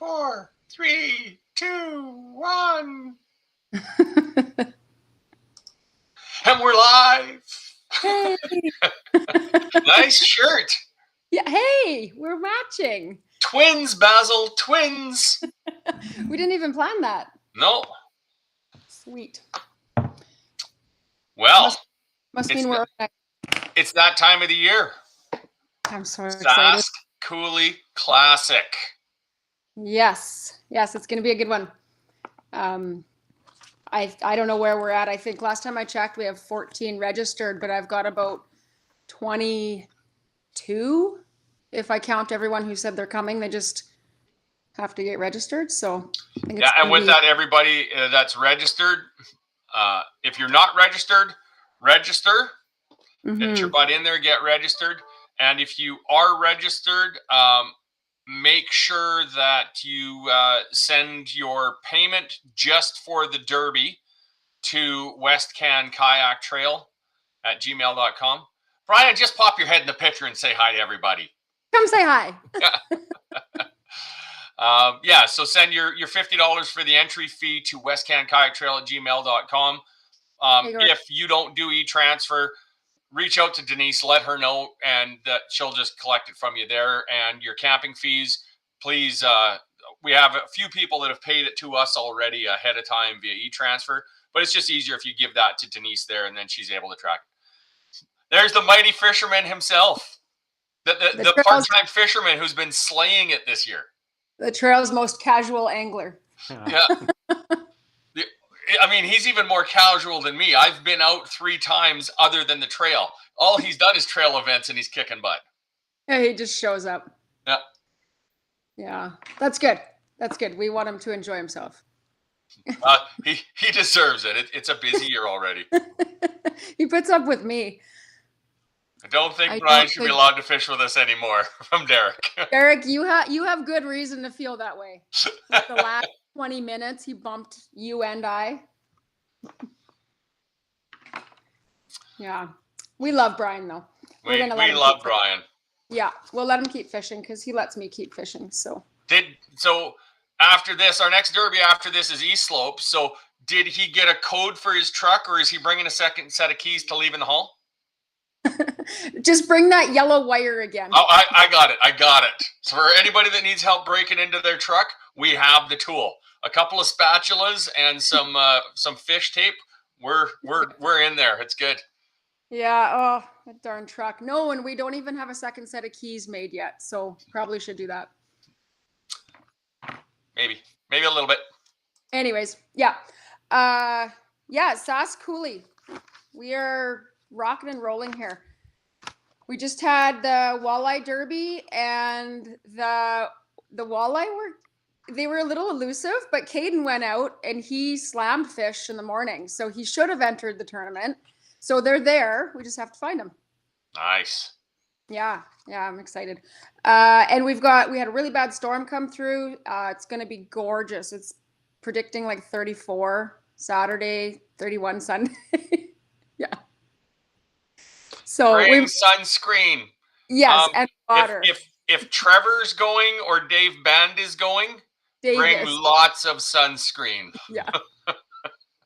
4, 3, 2, 1. And we're live. Hey. Nice shirt. Yeah. Hey, we're matching. Twins, Basil. Twins. We didn't even plan that. No. Sweet. Well, must mean we're okay. It's that time of the year. I'm so excited. Sask Coulee Classic. Yes, it's going to be a good one. I don't know where we're at. I think last time I checked, we have 14 registered, but I've got about 22. If I count everyone who said they're coming, they just have to get registered. So I think and with that, everybody that's registered, if you're not registered, register. Get your butt in there, get registered. And if you are registered, make sure that you send your payment just for the derby to westcankajaktrail@gmail.com. Brian, just pop your head in the picture and say hi to everybody. Come say hi. So send your $50 for the entry fee to westcankajaktrail@gmail.com. If you don't do e-transfer, reach out to Denise, let her know, and she'll just collect it from you there. And your camping fees, please, we have a few people that have paid it to us already ahead of time via e-transfer, but it's just easier if you give that to Denise there, and then she's able to track it. There's the mighty fisherman himself, the part-time fisherman who's been slaying it this year. The trail's most casual angler. Yeah. I mean, he's even more casual than me. I've been out 3 times other than the trail. All he's done is trail events, and he's kicking butt. Yeah, he just shows up. Yeah. Yeah, that's good. That's good. We want him to enjoy himself. He deserves it. It's a busy year already. He puts up with me. I don't think Brian should be allowed to fish with us anymore. From Derek. Derek, you have good reason to feel that way. Like the last 20 minutes, he bumped you and I. Yeah. We love Brian, though. We love Brian. Yeah. We'll let him keep fishing because he lets me keep fishing. So after this, our next derby after this is East Slope. So did he get a code for his truck, or is he bringing a second set of keys to leave in the hall? Just bring that yellow wire again. Oh, I got it. So for anybody that needs help breaking into their truck, we have the tool. A couple of spatulas and some fish tape. We're in there. It's good. Yeah. Oh, that darn truck. No, and we don't even have a second set of keys made yet. So probably should do that. Maybe a little bit. Anyways, yeah. Sask Coulee. We are rocking and rolling here. We just had the walleye derby, and the walleye they were a little elusive, but Caden went out and he slammed fish in the morning. So he should have entered the tournament. So they're there. We just have to find them. Nice. Yeah, I'm excited. And we had a really bad storm come through. It's going to be gorgeous. It's predicting like 34 Saturday, 31 Sunday. Yeah. So bring sunscreen. Yes, and water. If Trevor's going or Dave Band is going, bring lots of sunscreen. Yeah.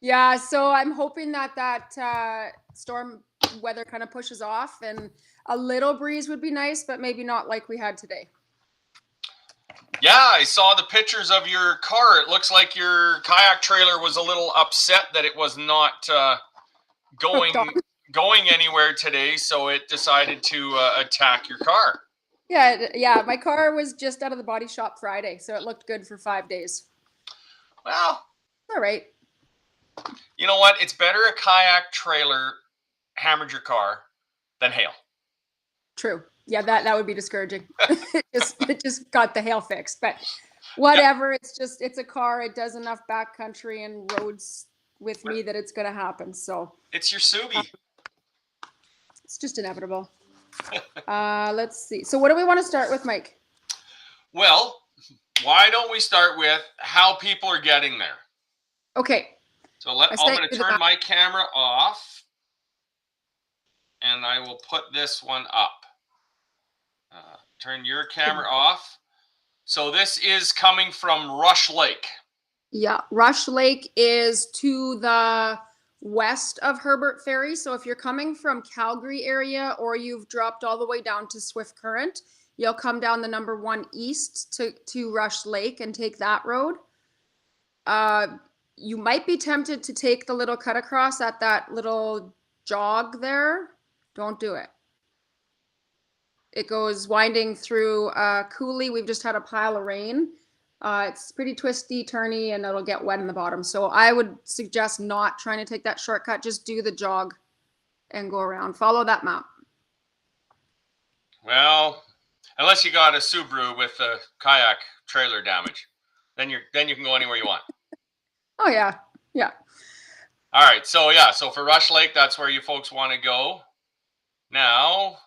Yeah, so I'm hoping that storm weather kind of pushes off, and a little breeze would be nice, but maybe not like we had today. Yeah, I saw the pictures of your car. It looks like your kayak trailer was a little upset that it was not going anywhere today, so it decided to attack your car. Yeah, my car was just out of the body shop Friday, so it looked good for 5 days. Well, all right. You know what? It's better a kayak trailer hammered your car than hail. True. Yeah, that would be discouraging. it just got the hail fixed, but whatever. Yeah. It's a car. It does enough backcountry and roads with me that it's going to happen. So it's your Subi. It's just inevitable. Let's see. So what do we want to start with, Mike? Well, why don't we start with how people are getting there? Okay. So I'm going to turn my camera off, and I will put this one up. Turn your camera off. So this is coming from Rush Lake. Yeah, Rush Lake is to the west of Herbert Ferry. So if you're coming from Calgary area or you've dropped all the way down to Swift Current, you'll come down the number 1 east to Rush Lake and take that road. You might be tempted to take the little cut across at that little jog there. Don't do it. It goes winding through Coulee. We've just had a pile of rain. It's pretty twisty, turny, and it'll get wet in the bottom. So I would suggest not trying to take that shortcut. Just do the jog and go around. Follow that map. Well, unless you got a Subaru with a kayak trailer damage, then you can go anywhere you want. Oh yeah, yeah. All right, so for Rush Lake, that's where you folks want to go. Now,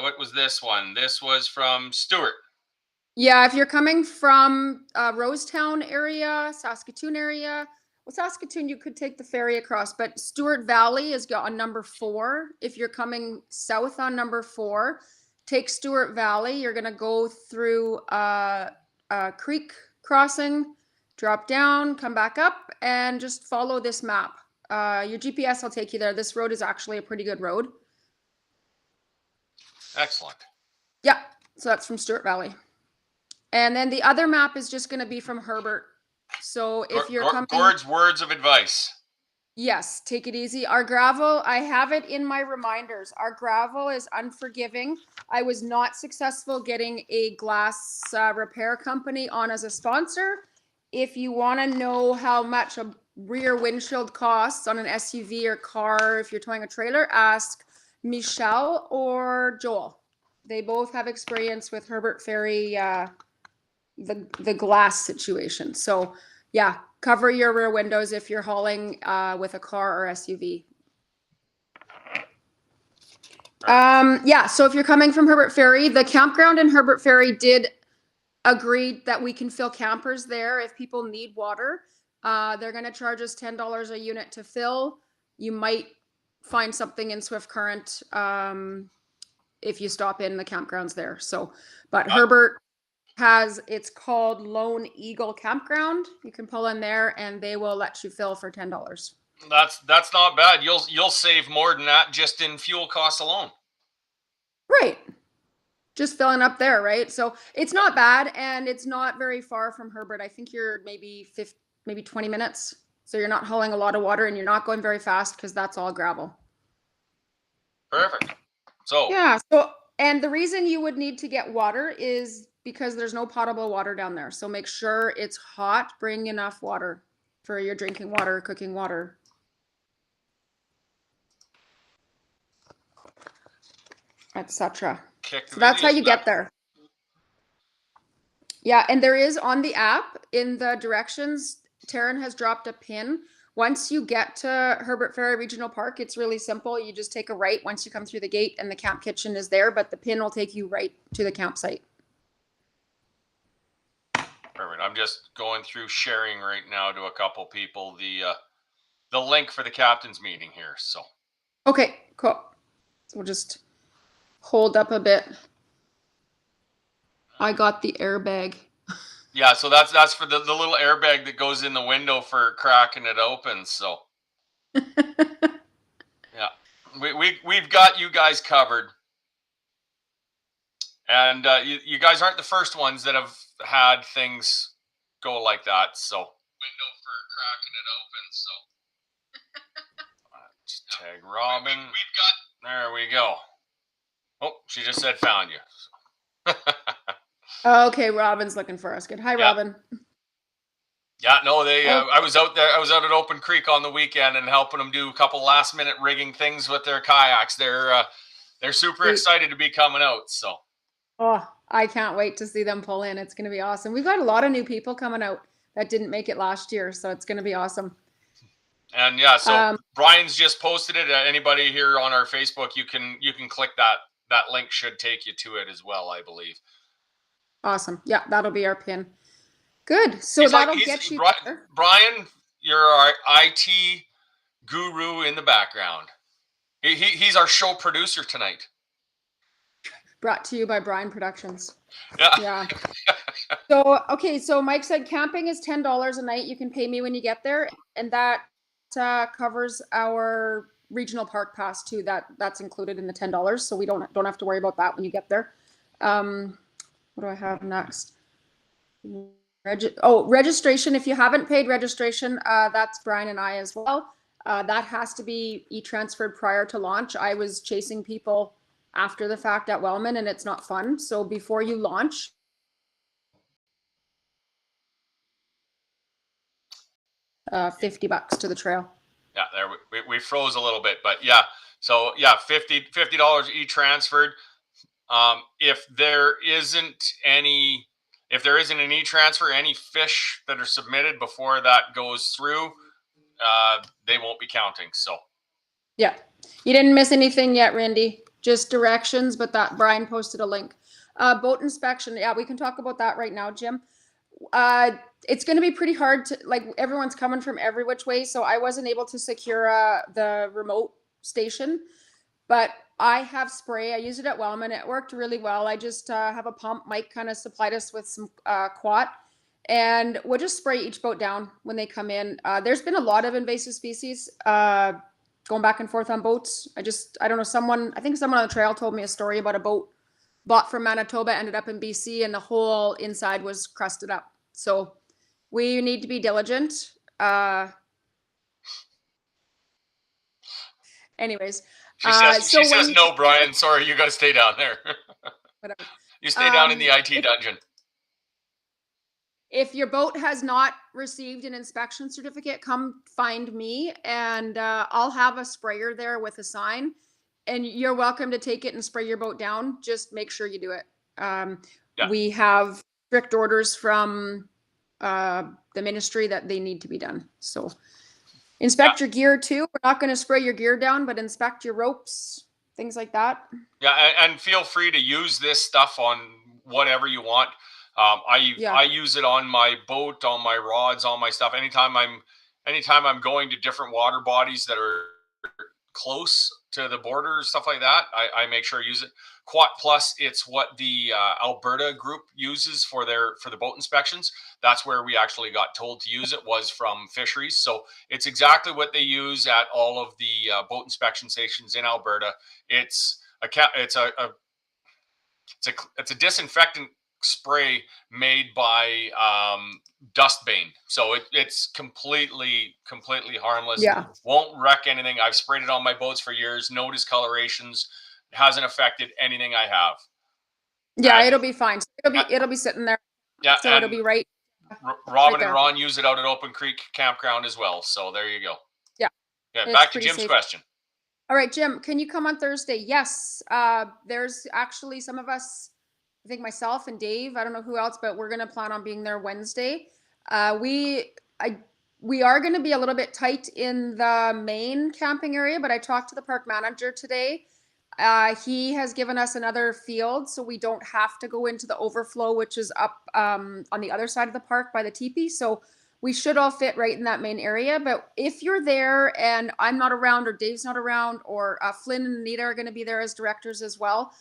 what was this one? This was from Stewart. Yeah, if you're coming from Rosetown area, Saskatoon area, well, Saskatoon, you could take the ferry across, but Stewart Valley is on number 4. If you're coming south on number 4, take Stewart Valley. You're going to go through a creek crossing, drop down, come back up, and just follow this map. Your GPS will take you there. This road is actually a pretty good road. Excellent. Yeah, so that's from Stewart Valley. And then the other map is just going to be from Herbert. So if you're coming... Gord's words of advice. Yes, take it easy. Our gravel, I have it in my reminders. Our gravel is unforgiving. I was not successful getting a glass repair company on as a sponsor. If you want to know how much a rear windshield costs on an SUV or car, if you're towing a trailer, ask Michelle or Joel. They both have experience with Herbert Ferry, the glass situation. So yeah, cover your rear windows if you're hauling with a car or SUV. Yeah, so if you're coming from Herbert Ferry, the campground in Herbert Ferry did agree that we can fill campers there if people need water. They're going to charge us $10 a unit to fill. You might find something in Swift Current if you stop in the campgrounds there. So, but Herbert has, it's called Lone Eagle Campground. You can pull in there and they will let you fill for $10. That's not bad. You'll save more than that just in fuel costs alone. Right. Just filling up there, right? So it's not bad, and it's not very far from Herbert. I think you're maybe 20 minutes. So you're not hauling a lot of water and you're not going very fast because that's all gravel. Perfect. So yeah. So, and the reason you would need to get water is because there's no potable water down there. So make sure it's hot. Bring enough water for your drinking water, cooking water. Etc. So that's how you get there. Yeah, and there is on the app in the directions, Taryn has dropped a pin. Once you get to Herbert Ferry Regional Park, it's really simple. You just take a right once you come through the gate and the camp kitchen is there, but the pin will take you right to the campsite. Perfect. I'm just going through sharing right now to a couple people the link for the captain's meeting here. So okay, cool. So we'll just hold up a bit. I got the airbag. Yeah, so that's for the little airbag that goes in the window for cracking it open. So yeah, we've got you guys covered, and you guys aren't the first ones that have had things go like that. So window for cracking it open. So just tag Robin. We've got. There we go. Oh, she just said found you. Okay, Robin's looking for us. Good. Hi, yeah. Robin. Yeah, no, they. I was out there. I was out at Open Creek on the weekend and helping them do a couple last-minute rigging things with their kayaks. They're super excited to be coming out. So. Oh, I can't wait to see them pull in. It's going to be awesome. We've got a lot of new people coming out that didn't make it last year, so it's going to be awesome. And yeah, so Brian's just posted it. Anybody here on our Facebook, you can click that. That link should take you to it as well, I believe. Awesome. Yeah, that'll be our pin. Good. So that'll get you there. Brian, you're our IT guru in the background. He's our show producer tonight. Brought to you by Brian Productions. Yeah. Yeah. So, okay. So Mike said camping is $10 a night. You can pay me when you get there. And that covers our regional park pass too. That's included in the $10. So we don't have to worry about that when you get there. What do I have next? Registration. If you haven't paid registration, that's Brian and I as well. That has to be e-transferred prior to launch. I was chasing people after the fact at Wellman, and it's not fun. So before you launch, $50 to the trail. Yeah, there we froze a little bit, but yeah. So yeah, $50 e-transferred. If there isn't an e-transfer, any fish that are submitted before that goes through, they won't be counting. So yeah, you didn't miss anything yet, Randy. Just directions, but that Brian posted a link. Boat inspection. Yeah, we can talk about that right now, Jim. It's going to be pretty hard to, like, everyone's coming from every which way. So I wasn't able to secure the remote station, but I have spray. I used it at Wellman. It worked really well. I just have a pump. Mike kind of supplied us with some quat, and we'll just spray each boat down when they come in. There's been a lot of invasive species going back and forth on boats. I don't know, I think someone on the trail told me a story about a boat bought from Manitoba, ended up in BC, and the whole inside was crusted up. So we need to be diligent. Anyways. She says no, Brian. Sorry, you got to stay down there. Whatever. You stay down in the IT dungeon. If your boat has not received an inspection certificate, come find me, and I'll have a sprayer there with a sign, and you're welcome to take it and spray your boat down. Just make sure you do it. Yeah. We have strict orders from the ministry that they need to be done. So inspect your gear too. We're not going to spray your gear down, but inspect your ropes, things like that. Yeah, and feel free to use this stuff on whatever you want. I use it on my boat, on my rods, on my stuff. Anytime I'm going to different water bodies that are close to the border, stuff like that, I make sure I use it. Quat Plus, it's what the Alberta group uses for the boat inspections. That's where we actually got told to use it, was from fisheries. So it's exactly what they use at all of the boat inspection stations in Alberta. It's a disinfectant spray made by Dustbane, so it's completely harmless. Yeah, won't wreck anything. I've sprayed it on my boats for years. No discolorations. It hasn't affected anything I have. Yeah, and it'll be fine. It'll be sitting there. Yeah, so it'll be right. Robin and Ron use it out at Open Creek Campground as well. So there you go. Yeah. Yeah. Back to Jim's question. All right, Jim, can you come on Thursday? Yes. There's actually some of us, I think myself and Dave, I don't know who else, but we're going to plan on being there Wednesday. We are going to be a little bit tight in the main camping area, but I talked to the park manager today. He has given us another field, so we don't have to go into the overflow, which is up on the other side of the park by the teepee. So we should all fit right in that main area. But if you're there and I'm not around, or Dave's not around, or Flynn and Anita are going to be there as directors as well,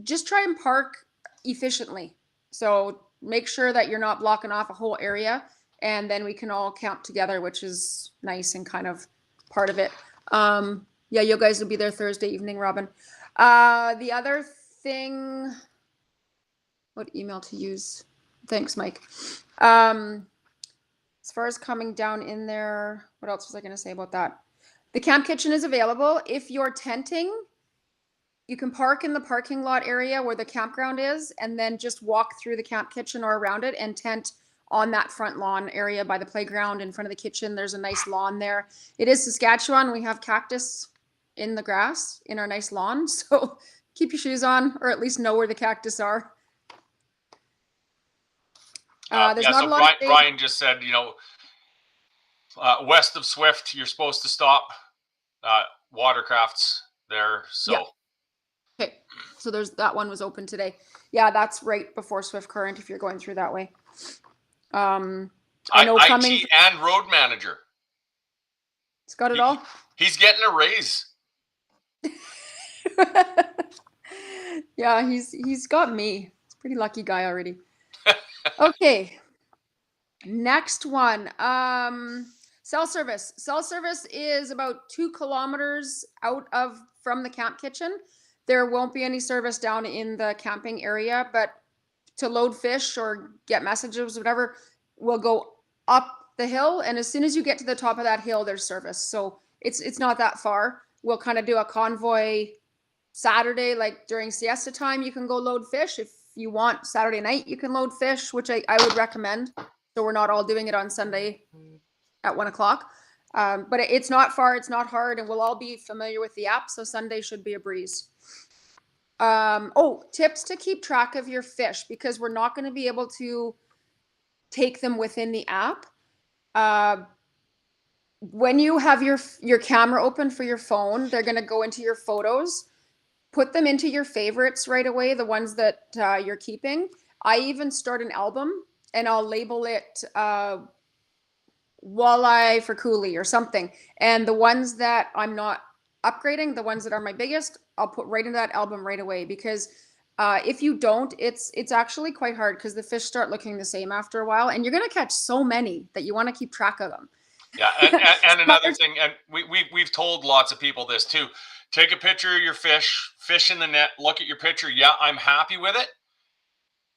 just try and park efficiently. So make sure that you're not blocking off a whole area, and then we can all camp together, which is nice and kind of part of it. Yeah, you guys will be there Thursday evening, Robin. The other thing, what email to use? Thanks, Mike. As far as coming down in there, what else was I going to say about that? The camp kitchen is available. If you're tenting, you can park in the parking lot area where the campground is, and then just walk through the camp kitchen or around it and tent on that front lawn area by the playground in front of the kitchen. There's a nice lawn there. It is Saskatchewan. We have cactus in the grass in our nice lawn. So keep your shoes on, or at least know where the cactus are. There's not a lot of Brian just said, west of Swift, you're supposed to stop watercrafts there. So. Yeah. Okay, so that one was open today. Yeah, that's right before Swift Current if you're going through that way. I know IT and road manager. It's got it all. He's getting a raise. Yeah, he's got me. He's a pretty lucky guy already. Okay. Next one. Cell service. Cell service is about 2 kilometers out of from the camp kitchen. There won't be any service down in the camping area, but to load fish or get messages, whatever, we'll go up the hill. And as soon as you get to the top of that hill, there's service. So it's not that far. We'll kind of do a convoy Saturday, like during siesta time, you can go load fish. If you want Saturday night, you can load fish, which I would recommend. So we're not all doing it on Sunday at 1:00. But it's not far, it's not hard, and we'll all be familiar with the app. So Sunday should be a breeze. Tips to keep track of your fish, because we're not going to be able to take them within the app. When you have your camera open for your phone, they're going to go into your photos. Put them into your favorites right away, the ones that you're keeping. I even start an album and I'll label it walleye for Coulee or something. And the ones that I'm not upgrading, the ones that are my biggest, I'll put right into that album right away, because if you don't, it's actually quite hard, because the fish start looking the same after a while, and you're going to catch so many that you want to keep track of them. Yeah, and another thing, and we've told lots of people this too. Take a picture of your fish in the net, look at your picture. Yeah, I'm happy with it.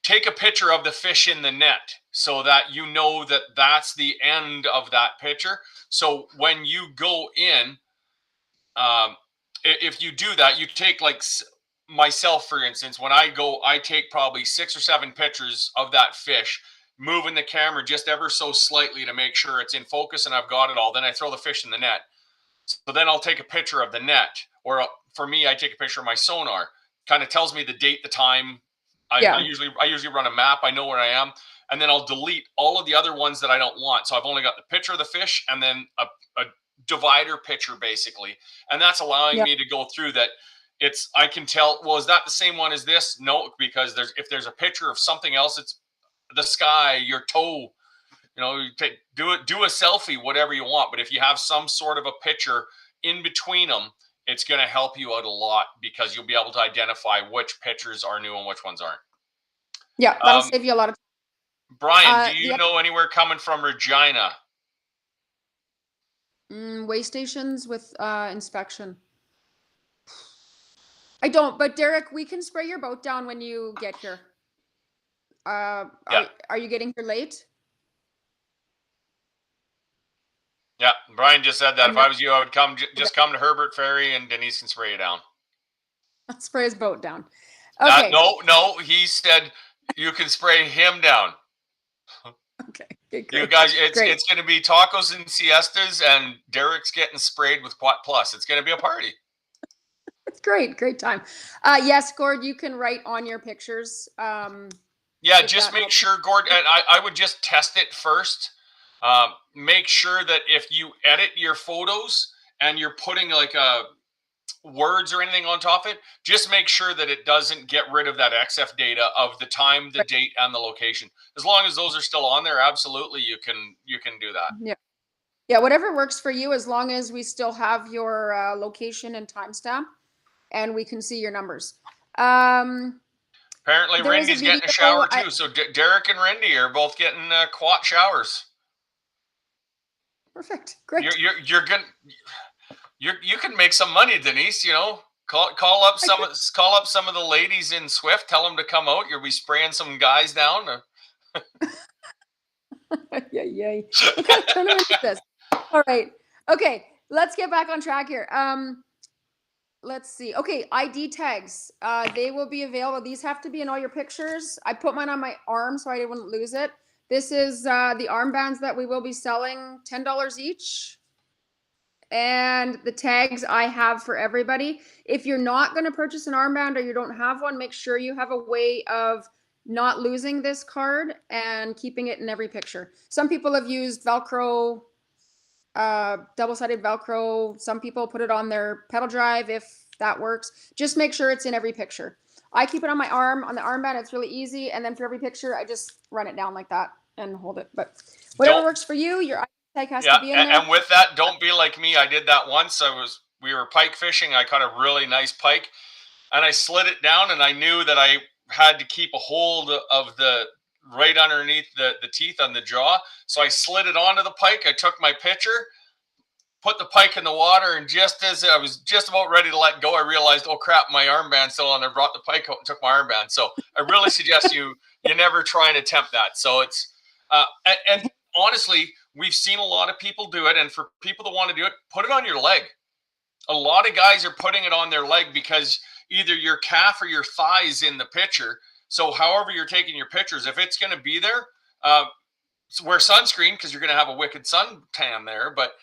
Take a picture of the fish in the net so that you know that that's the end of that picture. So when you go in, if you do that, you take, like myself, for instance, when I go, I take probably 6 or 7 pictures of that fish, moving the camera just ever so slightly to make sure it's in focus and I've got it all. Then I throw the fish in the net. So then I'll take a picture of the net, or for me, I take a picture of my sonar. Kind of tells me the date, the time. I usually run a map. I know where I am, and then I'll delete all of the other ones that I don't want. So I've only got the picture of the fish and then a divider picture, basically, and that's allowing me to go through that. I can tell. Well, is that the same one as this? No, because if there's a picture of something else, it's the sky, your toe. You do a selfie, whatever you want. But if you have some sort of a picture in between them, it's going to help you out a lot, because you'll be able to identify which pictures are new and which ones aren't. Yeah, that'll save you a lot of time. Brian, do you know anywhere coming from Regina? Way stations with inspection. I don't, but Derek, we can spray your boat down when you get here. Are you getting here late? Yeah, Brian just said that if I was you, I would come to Herbert Ferry and Denise can spray you down. I'll spray his boat down. Okay. No, he said you can spray him down. Okay. Great. You guys, it's going to be tacos and siestas, and Derek's getting sprayed with Quat Plus. It's going to be a party. It's great time. Yes, Gord, you can write on your pictures. Yeah, just make sure, Gord, and I would just test it first. Make sure that if you edit your photos and you're putting like words or anything on top of it, just make sure that it doesn't get rid of that XF data of the time, the date, and the location. As long as those are still on there, absolutely, you can do that. Yeah, whatever works for you, as long as we still have your location and timestamp, and we can see your numbers. Apparently, Rindy's getting a shower too. So Derek and Rindy are both getting quat showers. Perfect. Great. You can make some money, Denise. Call up some of the ladies in Swift. Tell them to come out. You'll be spraying some guys down. Yay! What kind of tournament is this? All right. Okay. Let's get back on track here. Let's see. Okay, ID tags. They will be available. These have to be in all your pictures. I put mine on my arm so I wouldn't lose it. This is the armbands that we will be selling, $10 each. And the tags I have for everybody. If you're not going to purchase an armband or you don't have one, make sure you have a way of not losing this card and keeping it in every picture. Some people have used Velcro, double-sided Velcro. Some people put it on their pedal drive if that works. Just make sure it's in every picture. I keep it on my arm, on the armband. It's really easy. And then for every picture, I just run it down like that and hold it. But whatever works for you, your tag has to be in there. And with that, don't be like me. I did that once. We were pike fishing. I caught a really nice pike. and I slid it down, and I knew that I had to keep a hold of the right underneath the teeth on the jaw. So I slid it onto the pike. I took my pitcher, put the pike in the water, and just as I was just about ready to let go, I realized, oh crap, my armband's still on. I brought the pike out and took my armband. So I really suggest you never try and attempt that. So it's and honestly, we've seen a lot of people do it, and for people that want to do it, put it on your leg. A lot of guys are putting it on their leg because either your calf or your thigh is in the picture. So however you're taking your pictures, if it's going to be there, wear sunscreen because you're going to have a wicked sun tan there. But,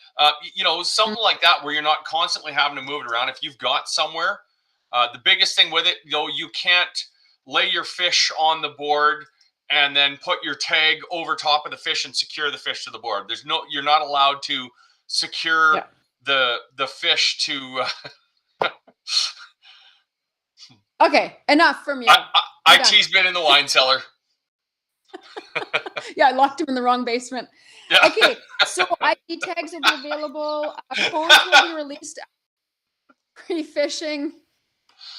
something like that where you're not constantly having to move it around. If you've got somewhere, the biggest thing with it, you can't lay your fish on the board and then put your tag over top of the fish and secure the fish to the board. You're not allowed to secure the fish to. Okay, enough from you. I cheese bit in the wine cellar. Yeah, I locked him in the wrong basement. Yeah. Okay, so ID tags will be available. Codes will be released. Pre-fishing.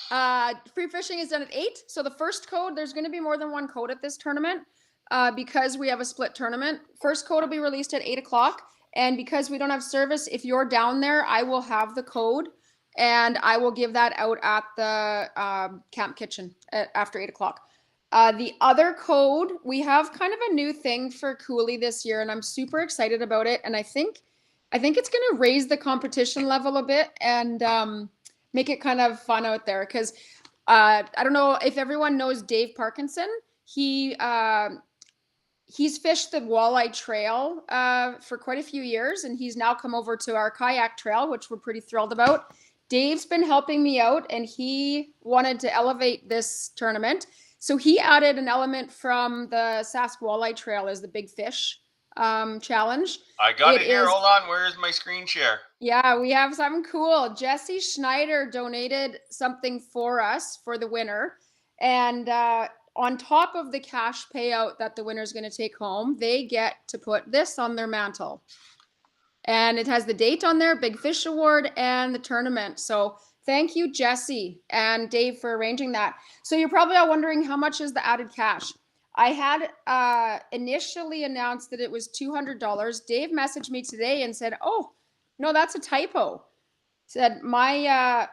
Pre-fishing is done at 8. So the first code, there's going to be more than one code at this tournament because we have a split tournament. First code will be released at 8 o'clock. And because we don't have service, if you're down there, I will have the code and I will give that out at the camp kitchen after 8 o'clock. The other code, we have kind of a new thing for Coulee this year, and I'm super excited about it. And I think it's going to raise the competition level a bit and make it kind of fun out there. Because I don't know if everyone knows Dave Parkinson. He's fished the walleye trail for quite a few years, and he's now come over to our kayak trail, which we're pretty thrilled about. Dave's been helping me out, and he wanted to elevate this tournament. So he added an element from the Sask walleye trail as the big fish challenge. I got it here. Hold on. Where's my screen share? Yeah, we have something cool. Jesse Schneider donated something for us for the winner. And on top of the cash payout that the winner is going to take home, they get to put this on their mantle. And it has the date on there, Big Fish Award, and the tournament. So thank you, Jesse and Dave, for arranging that. So you're probably all wondering, how much is the added cash? I had initially announced that it was $200. Dave messaged me today and said, oh, no, that's a typo. Said my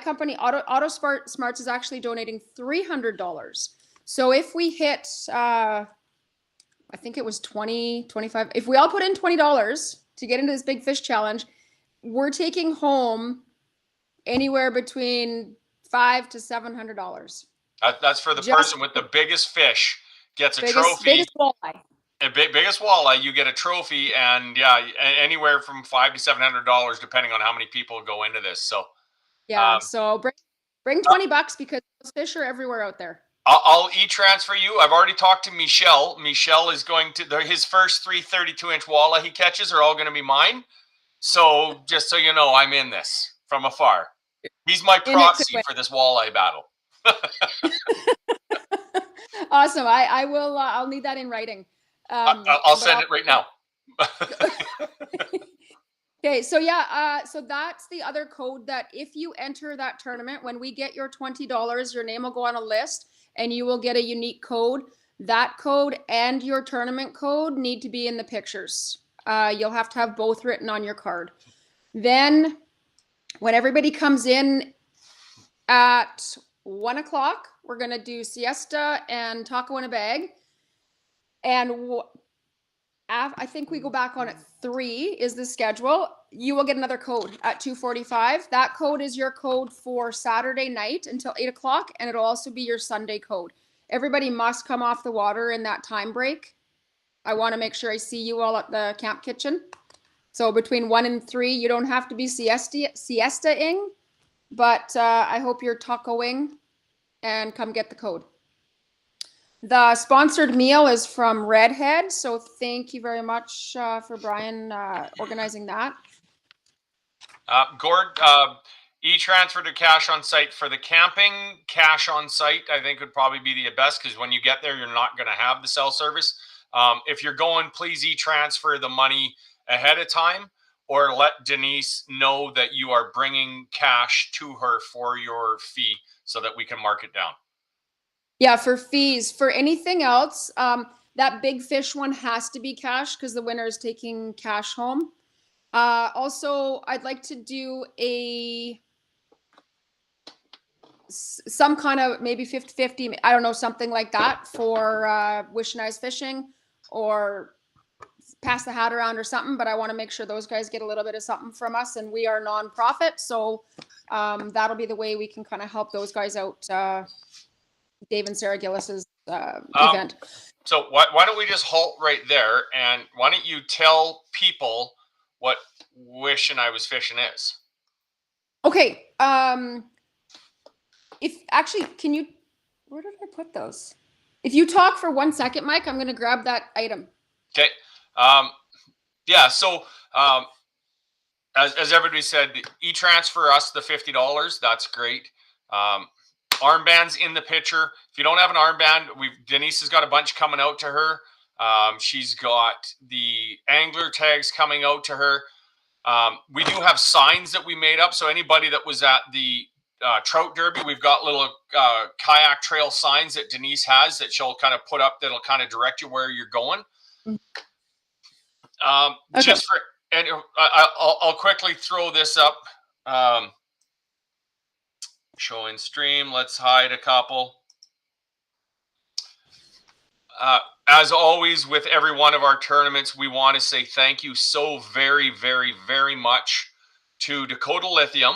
company, Auto Smarts, is actually donating $300. So if we hit, I think it was 20, 25. If we all put in $20 to get into this big fish challenge, we're taking home anywhere between $500 to $700. That's for the person with the biggest fish gets a trophy. Biggest walleye. Biggest walleye, you get a trophy, and anywhere from $500 to $700 depending on how many people go into this. So so bring $20 because those fish are everywhere out there. I'll e-transfer you. I've already talked to Michelle. Michelle is going to his first 3 32-inch walleye he catches are all going to be mine. So just so you know, I'm in this from afar. He's my proxy for this walleye battle. Awesome. I will. I'll need that in writing. I'll send it right now. Okay, so so that's the other code that if you enter that tournament, when we get your $20, your name will go on a list and you will get a unique code. That code and your tournament code need to be in the pictures. You'll have to have both written on your card. Then when everybody comes in at 1 o'clock, we're going to do siesta and taco in a bag. And I think we go back on at 3 is the schedule. You will get another code at 2:45. That code is your code for Saturday night until 8 o'clock, and it'll also be your Sunday code. Everybody must come off the water in that time break. I want to make sure I see you all at the camp kitchen. So between 1 and 3, you don't have to be siesta-ing, but I hope you're tacoing and come get the code. The sponsored meal is from Redhead, so thank you very much for Brian organizing that. Gord, e-transfer to cash on site for the camping. Cash on site, I think, would probably be the best because when you get there, you're not going to have the cell service. If you're going, please e-transfer the money ahead of time. or let Denise know that you are bringing cash to her for your fee so that we can mark it down. Yeah, for fees. For anything else, that big fish one has to be cash because the winner is taking cash home. Also, I'd like to do some kind of maybe 50-50, I don't know, something like that for Wish and Eyes Fishing, or pass the hat around or something. But I want to make sure those guys get a little bit of something from us, and we are nonprofit, so that'll be the way we can kind of help those guys out. Dave and Sarah Gillis's event. So why don't we just halt right there, and why don't you tell people what Wish and I Was Fishing is? Okay. If actually, can you? Where did I put those? If you talk for 1 second, Mike, I'm going to grab that item. Okay. Yeah. So as everybody said, e-transfer us the $50. That's great. Armbands in the picture. If you don't have an armband, Denise has got a bunch coming out to her. She's got the angler tags coming out to her. We do have signs that we made up. So anybody that was at the trout derby, we've got little kayak trail signs that Denise has that she'll kind of put up that'll kind of direct you where you're going. Okay. Just for, and I'll quickly throw this up. Showing stream. Let's hide a couple. As always, with every one of our tournaments, we want to say thank you so very, very, very much to Dakota Lithium.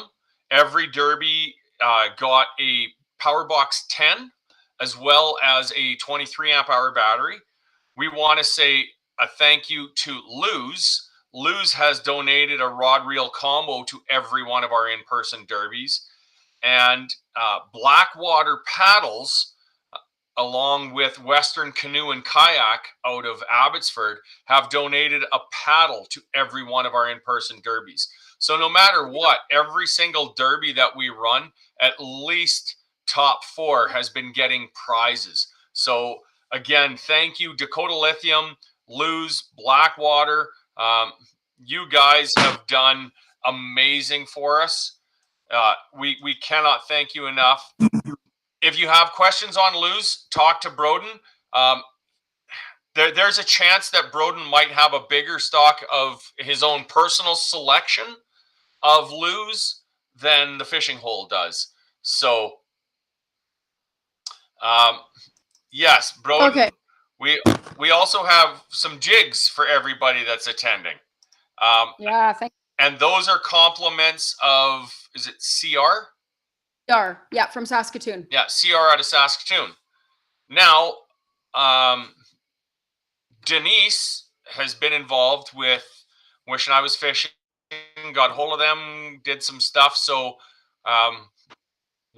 Every derby got a Powerbox 10 as well as a 23 amp hour battery. We want to say a thank you to Luz. Luz has donated a rod reel combo to every one of our in-person derbies. And Blackwater Paddles, along with Western Canoe and Kayak out of Abbotsford, have donated a paddle to every one of our in-person derbies. So no matter what, every single derby that we run, at least top 4 has been getting prizes. So again, thank you, Dakota Lithium, Luz, Blackwater. You guys have done amazing for us. We cannot thank you enough. If you have questions on Luz, talk to Broden. There's a chance that Broden might have a bigger stock of his own personal selection of Luz than the fishing hole does. So, yes, Broden. Okay. We also have some jigs for everybody that's attending. Yeah, thank you. And those are compliments of, is it CR? CR, yeah, from Saskatoon. Yeah, CR out of Saskatoon. Now, Denise has been involved with Wish and I Was Fishing, got hold of them, did some stuff. So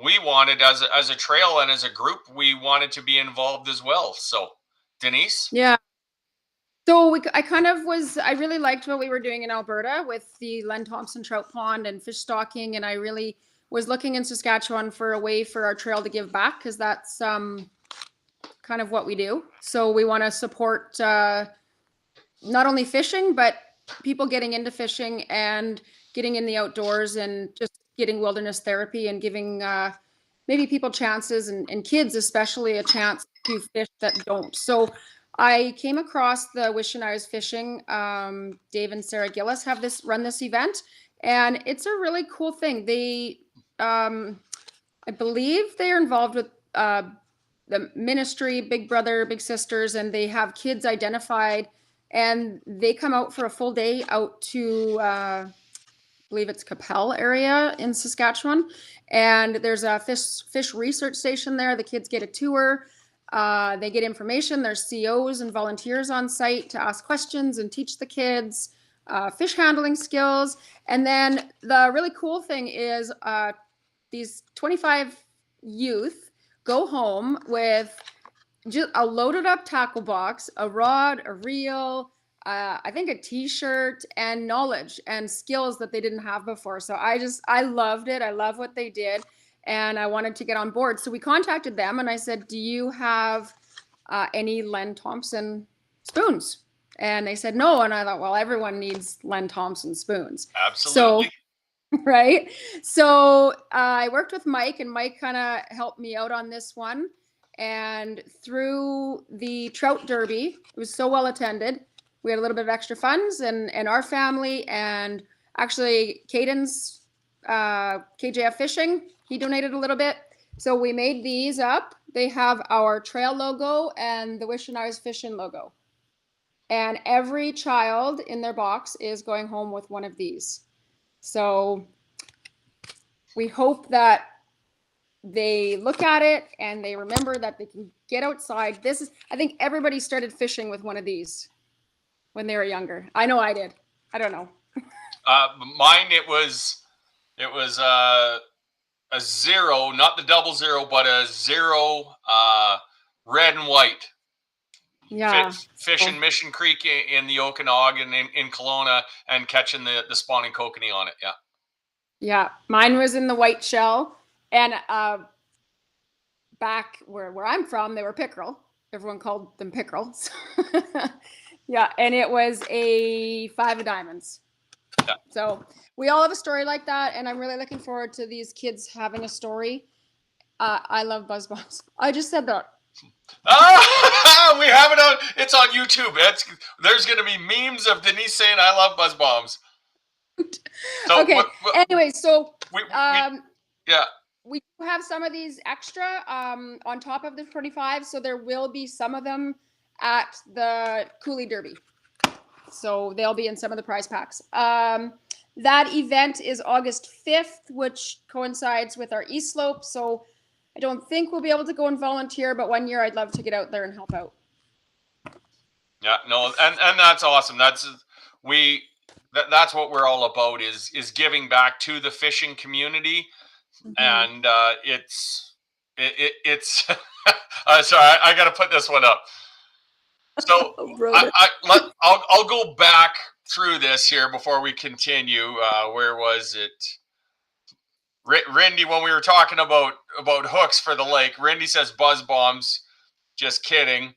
we wanted, as a trail and as a group, we wanted to be involved as well. So, Denise? Yeah. So I really liked what we were doing in Alberta with the Len Thompson Trout Pond and fish stocking. And I really was looking in Saskatchewan for a way for our trail to give back, because that's kind of what we do. So we want to support not only fishing, but people getting into fishing and getting in the outdoors and just getting wilderness therapy and giving maybe people chances and kids especially a chance to fish that don't. So I came across the Wish and I Was Fishing. Dave and Sarah Gillis have run this event, and it's a really cool thing. They, I believe they are involved with the ministry, Big Brother, Big Sisters, and they have kids identified, and they come out for a full day out to, I believe it's Capel area in Saskatchewan. And there's a fish research station there. The kids get a tour. They get information. There's COs and volunteers on site to ask questions and teach the kids fish handling skills. And then the really cool thing is these 25 youth go home with just a loaded up tackle box, a rod, a reel, I think a t-shirt, and knowledge and skills that they didn't have before. So I loved it. I love what they did. And I wanted to get on board. So we contacted them and I said, do you have any Len Thompson spoons? And they said no. And I thought, well, everyone needs Len Thompson spoons. Absolutely. So, right. So I worked with Mike, and Mike kind of helped me out on this one. And through the Trout Derby, it was so well attended. We had a little bit of extra funds, and our family, and actually Caden's KJF Fishing, he donated a little bit. So we made these up. They have our trail logo and the Wish and I Was Fishing logo. And every child in their box is going home with one of these. So we hope that they look at it and they remember that they can get outside. I think everybody started fishing with one of these when they were younger. I know I did. I don't know. Mine, it was a zero, not the double zero, but a zero, red and white. Yeah. Fishing Mission Creek in the Okanagan in Kelowna and catching the spawning kokanee on it. Yeah. Yeah. Mine was in the white shell. And back where I'm from, they were pickerel. Everyone called them pickerels. Yeah. And it was a 5 of diamonds. Yeah. So we all have a story like that. And I'm really looking forward to these kids having a story. I love buzz bombs. I just said that. We have it on. It's on YouTube. There's going to be memes of Denise saying, "I love buzz bombs." So okay. Anyway, so yeah, we have some of these extra on top of the 25. So there will be some of them at the Coulee Derby. So they'll be in some of the prize packs. That event is August 5th, which coincides with our East Slope. So I don't think we'll be able to go and volunteer, but one year I'd love to get out there and help out. Yeah, no, and that's awesome. That's what we're all about is giving back to the fishing community, and it's sorry, I got to put this one up. So I'll go back through this here before we continue. Where was it? Rindy, when we were talking about hooks for the lake, Rindy says buzz bombs. Just kidding.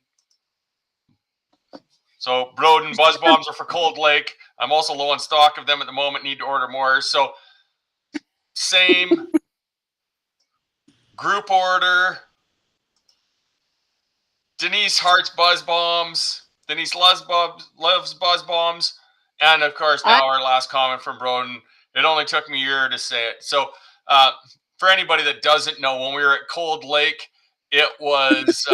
So Broden, buzz bombs are for Cold Lake. I'm also low on stock of them at the moment. Need to order more. So same group order. Denise hearts buzz bombs. Denise loves buzz bombs. And of course, now our last comment from Broden. It only took me a year to say it. So for anybody that doesn't know, when we were at Cold Lake, it was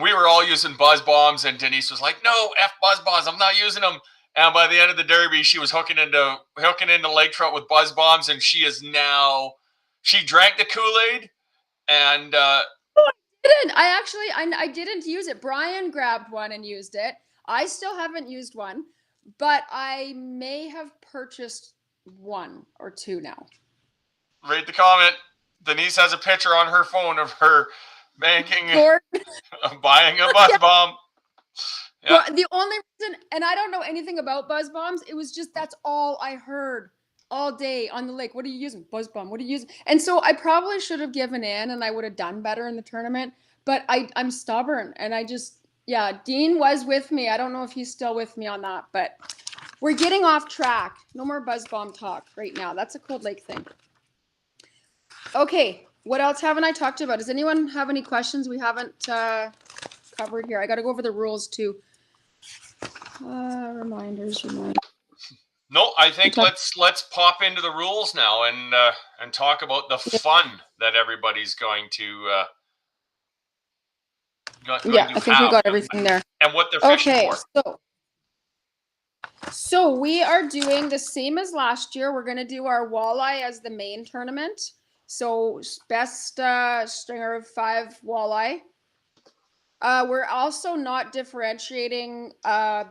we were all using buzz bombs, and Denise was like, "No, F buzz bombs, I'm not using them." And by the end of the derby, she was hooking into lake trout with buzz bombs, and she drank the Kool-Aid, and I didn't use it. Brian grabbed one and used it. I still haven't used one, but I may have purchased one or two now. Read the comment. Denise has a picture on her phone of her banking buying a buzz bomb. Yeah. Well, the only reason, and I don't know anything about buzz bombs, it was just that's all I heard all day on the lake. What are you using? Buzz bomb. What are you using? And so I probably should have given in, and I would have done better in the tournament. But I'm stubborn, and Dean was with me. I don't know if he's still with me on that, but we're getting off track. No more buzz bomb talk right now. That's a Cold Lake thing. Okay, what else haven't I talked about? Does anyone have any questions we haven't covered here? I got to go over the rules too. Reminders. No, I think let's pop into the rules now and talk about the fun that everybody's going to. I think we got everything there. And what they're fishing for. So we are doing the same as last year. We're going to do our walleye as the main tournament. So best stringer of 5 walleye. We're also not differentiating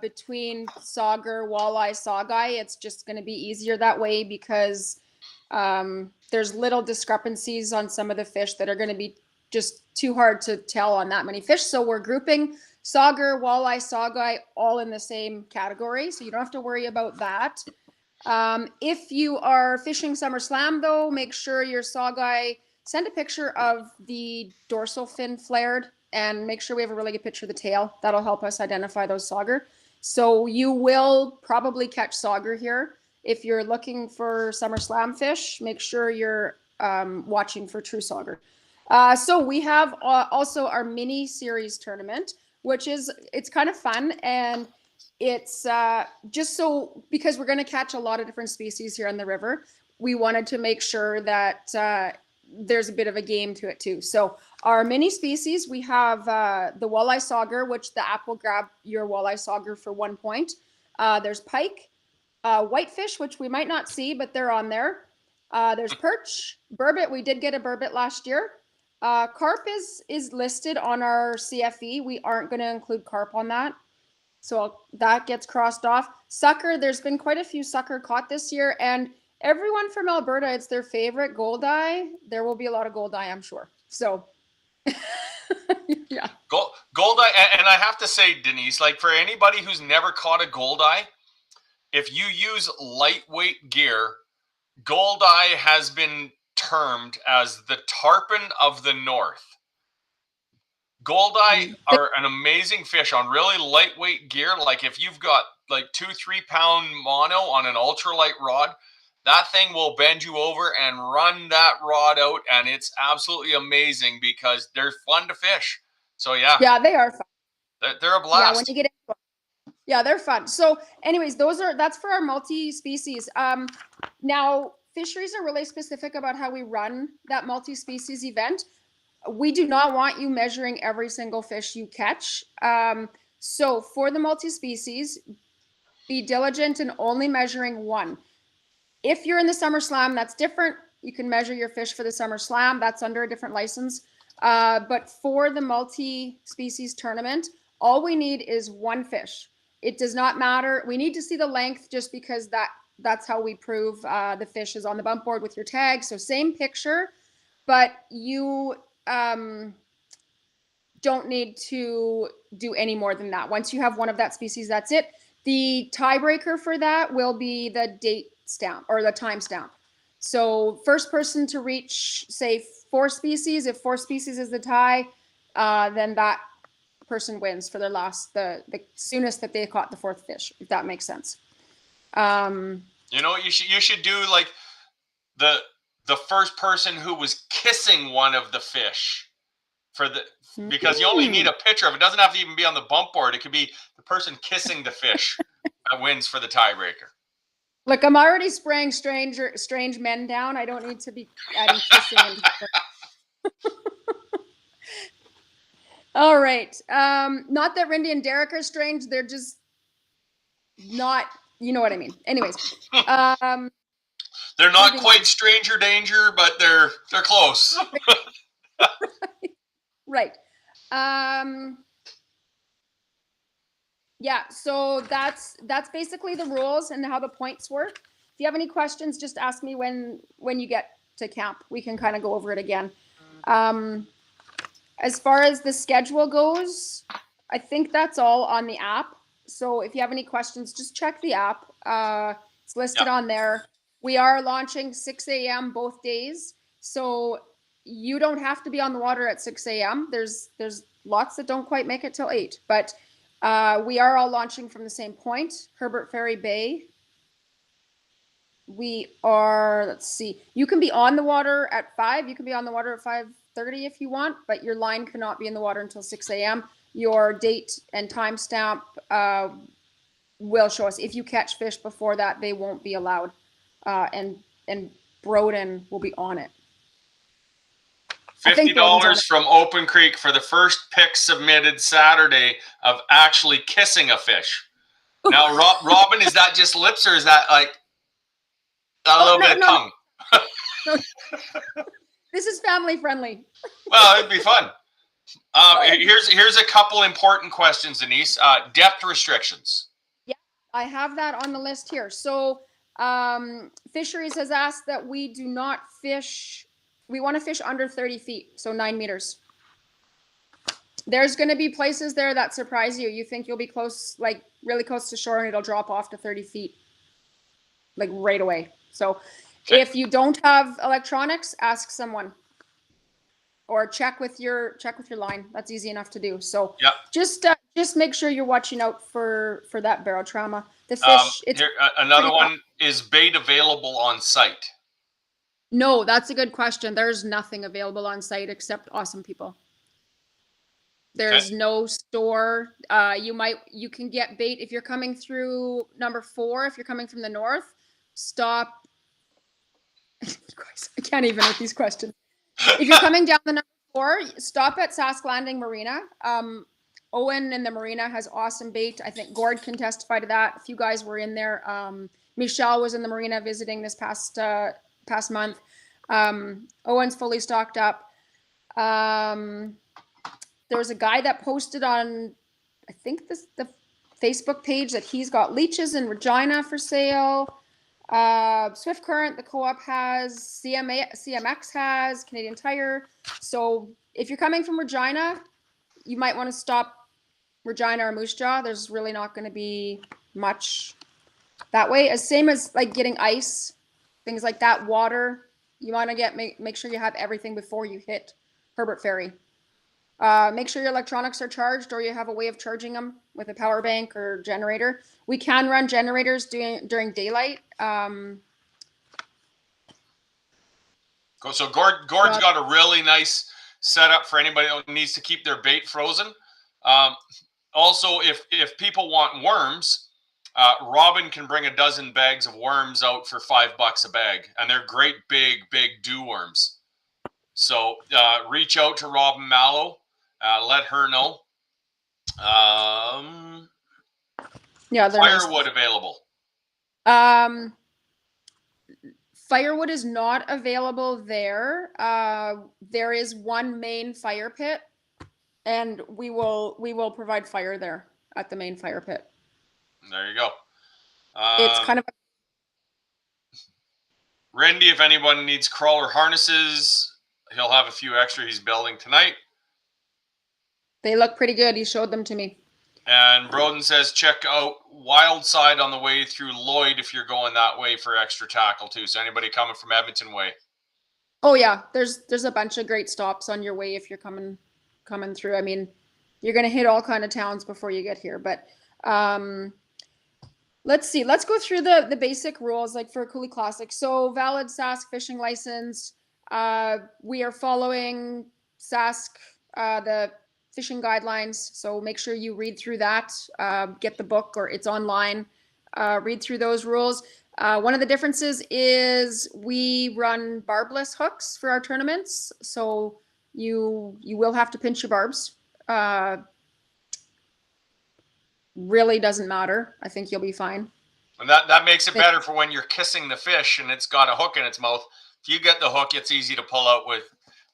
between sauger, walleye, saugeye. It's just going to be easier that way because there's little discrepancies on some of the fish that are going to be just too hard to tell on that many fish. So we're grouping sauger, walleye, saugeye all in the same category. So you don't have to worry about that. If you are fishing Summer Slam, though, make sure your saugeye, send a picture of the dorsal fin flared and make sure we have a really good picture of the tail. That'll help us identify those sauger. So you will probably catch sauger here. If you're looking for summer slam fish, make sure you're watching for true sauger. So we have also our mini series tournament, which it's kind of fun, and it's just so, because we're going to catch a lot of different species here on the river, we wanted to make sure that there's a bit of a game to it too. So our mini species, we have the walleye sauger, which the app will grab your walleye sauger for 1 point. There's pike, whitefish, which we might not see, but they're on there. There's perch, burbot. We did get a burbot last year. Carp is listed on our CFE. We aren't going to include carp on that. So that gets crossed off. Sucker, there's been quite a few sucker caught this year, and everyone from Alberta, it's their favorite goldeye. There will be a lot of goldeye, I'm sure. So, yeah. Goldeye, and I have to say, Denise, like for anybody who's never caught a goldeye, if you use lightweight gear, goldeye has been termed as the tarpon of the north. Goldeye are an amazing fish on really lightweight gear. Like if you've got like 2-3 pound mono on an ultralight rod, that thing will bend you over and run that rod out, and it's absolutely amazing because they're fun to fish. So yeah, they are fun. They're a blast. Yeah, when you get into it. Yeah, they're fun. So anyways, that's for our multi-species. Now fisheries are really specific about how we run that multi-species event. We do not want you measuring every single fish you catch. So for the multi-species, be diligent in only measuring one. If you're in the summer slam, that's different. You can measure your fish for the summer slam. That's under a different license. But for the multi-species tournament, all we need is one fish. It does not matter. We need to see the length just because that's how we prove the fish is on the bump board with your tag. So same picture, but you don't need to do any more than that. Once you have one of that species, that's it. The tiebreaker for that will be the date stamp or the time stamp. So first person to reach, say, 4 species. If 4 species is the tie, then that person wins for their the soonest that they caught the 4th fish, if that makes sense. You know what you should do, like the first person who was kissing one of the fish because you only need a picture of it. It doesn't have to even be on the bump board. It could be the person kissing the fish that wins for the tiebreaker. Look, I'm already spraying strange men down. I don't need to be adding kissing into the All right. Not that Rindy and Derek are strange. They're just not, you know what I mean. Anyways. They're not quite stranger danger, but they're close. Right. Yeah, so that's basically the rules and how the points work. If you have any questions, just ask me when you get to camp. We can kind of go over it again. As far as the schedule goes, I think that's all on the app. So if you have any questions, just check the app. It's listed on there. We are launching 6 a.m. both days. So you don't have to be on the water at 6 a.m. There's lots that don't quite make it till 8. But we are all launching from the same point, Herbert Ferry Bay. We are, let's see, you can be on the water at 5. You can be on the water at 5:30 if you want, but your line cannot be in the water until 6 a.m. Your date and timestamp will show us. If you catch fish before that, they won't be allowed. And Broden will be on it. $50 from Open Creek for the first pick submitted Saturday of actually kissing a fish. Now, Robin, is that just lips or is that like a little bit of tongue? No. This is family friendly. Well, it'd be fun. Here's a couple important questions, Denise. Depth restrictions. Yeah, I have that on the list here. So Fisheries has asked that we do not fish. We want to fish under 30 feet, so 9 meters. There's going to be places there that surprise you. You think you'll be close, like really close to shore, and it'll drop off to 30 feet, like right away. So if you don't have electronics, ask someone. or check with your line. That's easy enough to do. So Yep. just make sure you're watching out for that barotrauma. The fish. It's here, another one is bait available on site. No, that's a good question. There's nothing available on site except awesome people. There's no store. You can get bait if you're coming through number 4. If you're coming from the north, stop. I can't even with these questions. If you're coming down the number 4, stop at Sask Landing Marina. Owen in the marina has awesome bait. I think Gord can testify to that. A few guys were in there. Michelle was in the marina visiting this past month. Owen's fully stocked up. There was a guy that posted on, I think the Facebook page, that he's got leeches in Regina for sale. Swift Current, the co-op has, CMX has, Canadian Tire. So if you're coming from Regina, you might want to stop Regina or Moose Jaw. There's really not going to be much that way. Same as like getting ice, things like that, water. You want to make sure you have everything before you hit Herbert Ferry. Make sure your electronics are charged, or you have a way of charging them with a power bank or generator. We can run generators during daylight. So Gord's got a really nice setup for anybody that needs to keep their bait frozen. Also, if people want worms, Robin can bring a dozen bags of worms out for $5 a bag, and they're great big dew worms. So reach out to Robin Mallow, let her know. Firewood available. Firewood is not available there. There is one main fire pit, and we will provide fire there at the main fire pit. There you go. It's kind of Randy, if anyone needs crawler harnesses, he'll have a few extra he's building tonight. They look pretty good. He showed them to me. And Broden says check out Wildside on the way through Lloyd if you're going that way for extra tackle too. So anybody coming from Edmonton way. Oh yeah, there's a bunch of great stops on your way if you're coming through. I mean, you're gonna hit all kind of towns before you get here. But let's see. Let's go through the basic rules like for Coulee Classic. So valid Sask fishing license. We are following Sask the fishing guidelines, so make sure you read through that, get the book, or it's online, read through those rules. One of the differences is we run barbless hooks for our tournaments, so you will have to pinch your barbs. Really doesn't matter. I think you'll be fine. And that makes it better for when you're kissing the fish and it's got a hook in its mouth. If you get the hook, it's easy to pull out with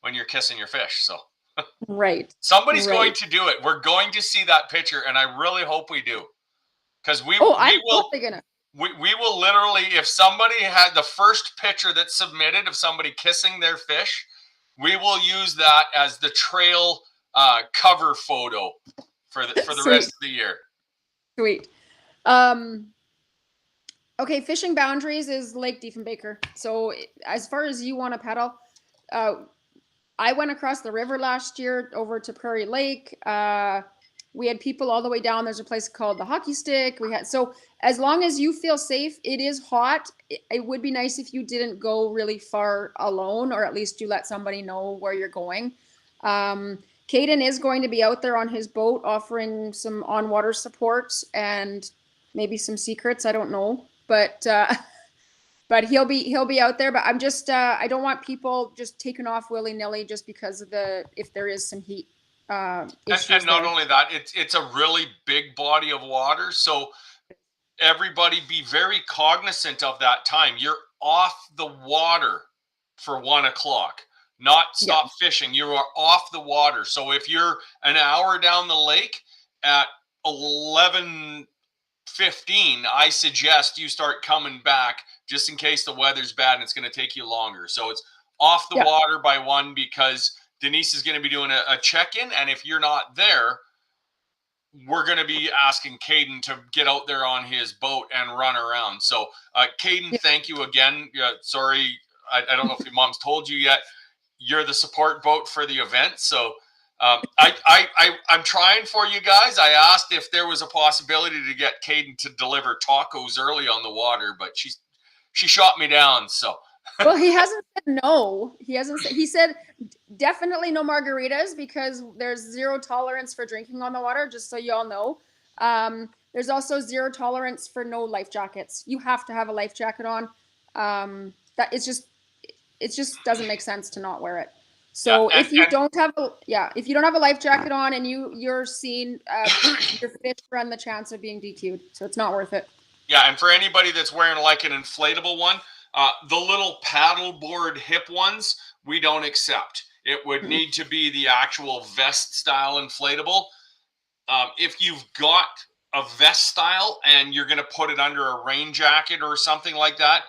when you're kissing your fish. So right. Somebody's going to do it. We're going to see that picture, and I really hope we do. Because we will literally, if somebody had the first picture that's submitted of somebody kissing their fish, we will use that as the trail cover photo for the rest of the year. Sweet. Okay, fishing boundaries is Lake Diefenbaker. So as far as you want to paddle, I went across the river last year over to Prairie Lake. We had people all the way down. There's a place called the Hockey Stick. So as long as you feel safe, it is hot. It would be nice if you didn't go really far alone, or at least you let somebody know where you're going. Caden is going to be out there on his boat offering some on-water support and maybe some secrets. I don't know, but he'll be out there. But I'm just I don't want people just taking off willy-nilly just because of if there is some heat. And not only that, it's a really big body of water, so everybody be very cognizant of that time. You're off the water for 1 o'clock. Not stop fishing. You are off the water. So if you're an hour down the lake at 11:15, I suggest you start coming back just in case the weather's bad and it's going to take you longer. So it's off the water by 1 because Denise is going to be doing a check-in. And if you're not there, we're going to be asking Caden to get out there on his boat and run around. So Caden, thank you again. Sorry, I don't know if your mom's told you yet. you're the support boat for the event. So I'm trying for you guys. I asked if there was a possibility to get Caden to deliver tacos early on the water, but she shot me down. So well, he hasn't said no. He hasn't said. He said definitely no margaritas because there's zero tolerance for drinking on the water. Just so you all know. There's also zero tolerance for no life jackets. You have to have a life jacket on. That it just doesn't make sense to not wear it. So if you don't have a life jacket on and you're seeing your fish run the chance of being DQ'd, so it's not worth it. Yeah, and for anybody that's wearing like an inflatable one, the little paddleboard hip ones, we don't accept. It would need to be the actual vest style inflatable. If you've got a vest style and you're going to put it under a rain jacket or something like that,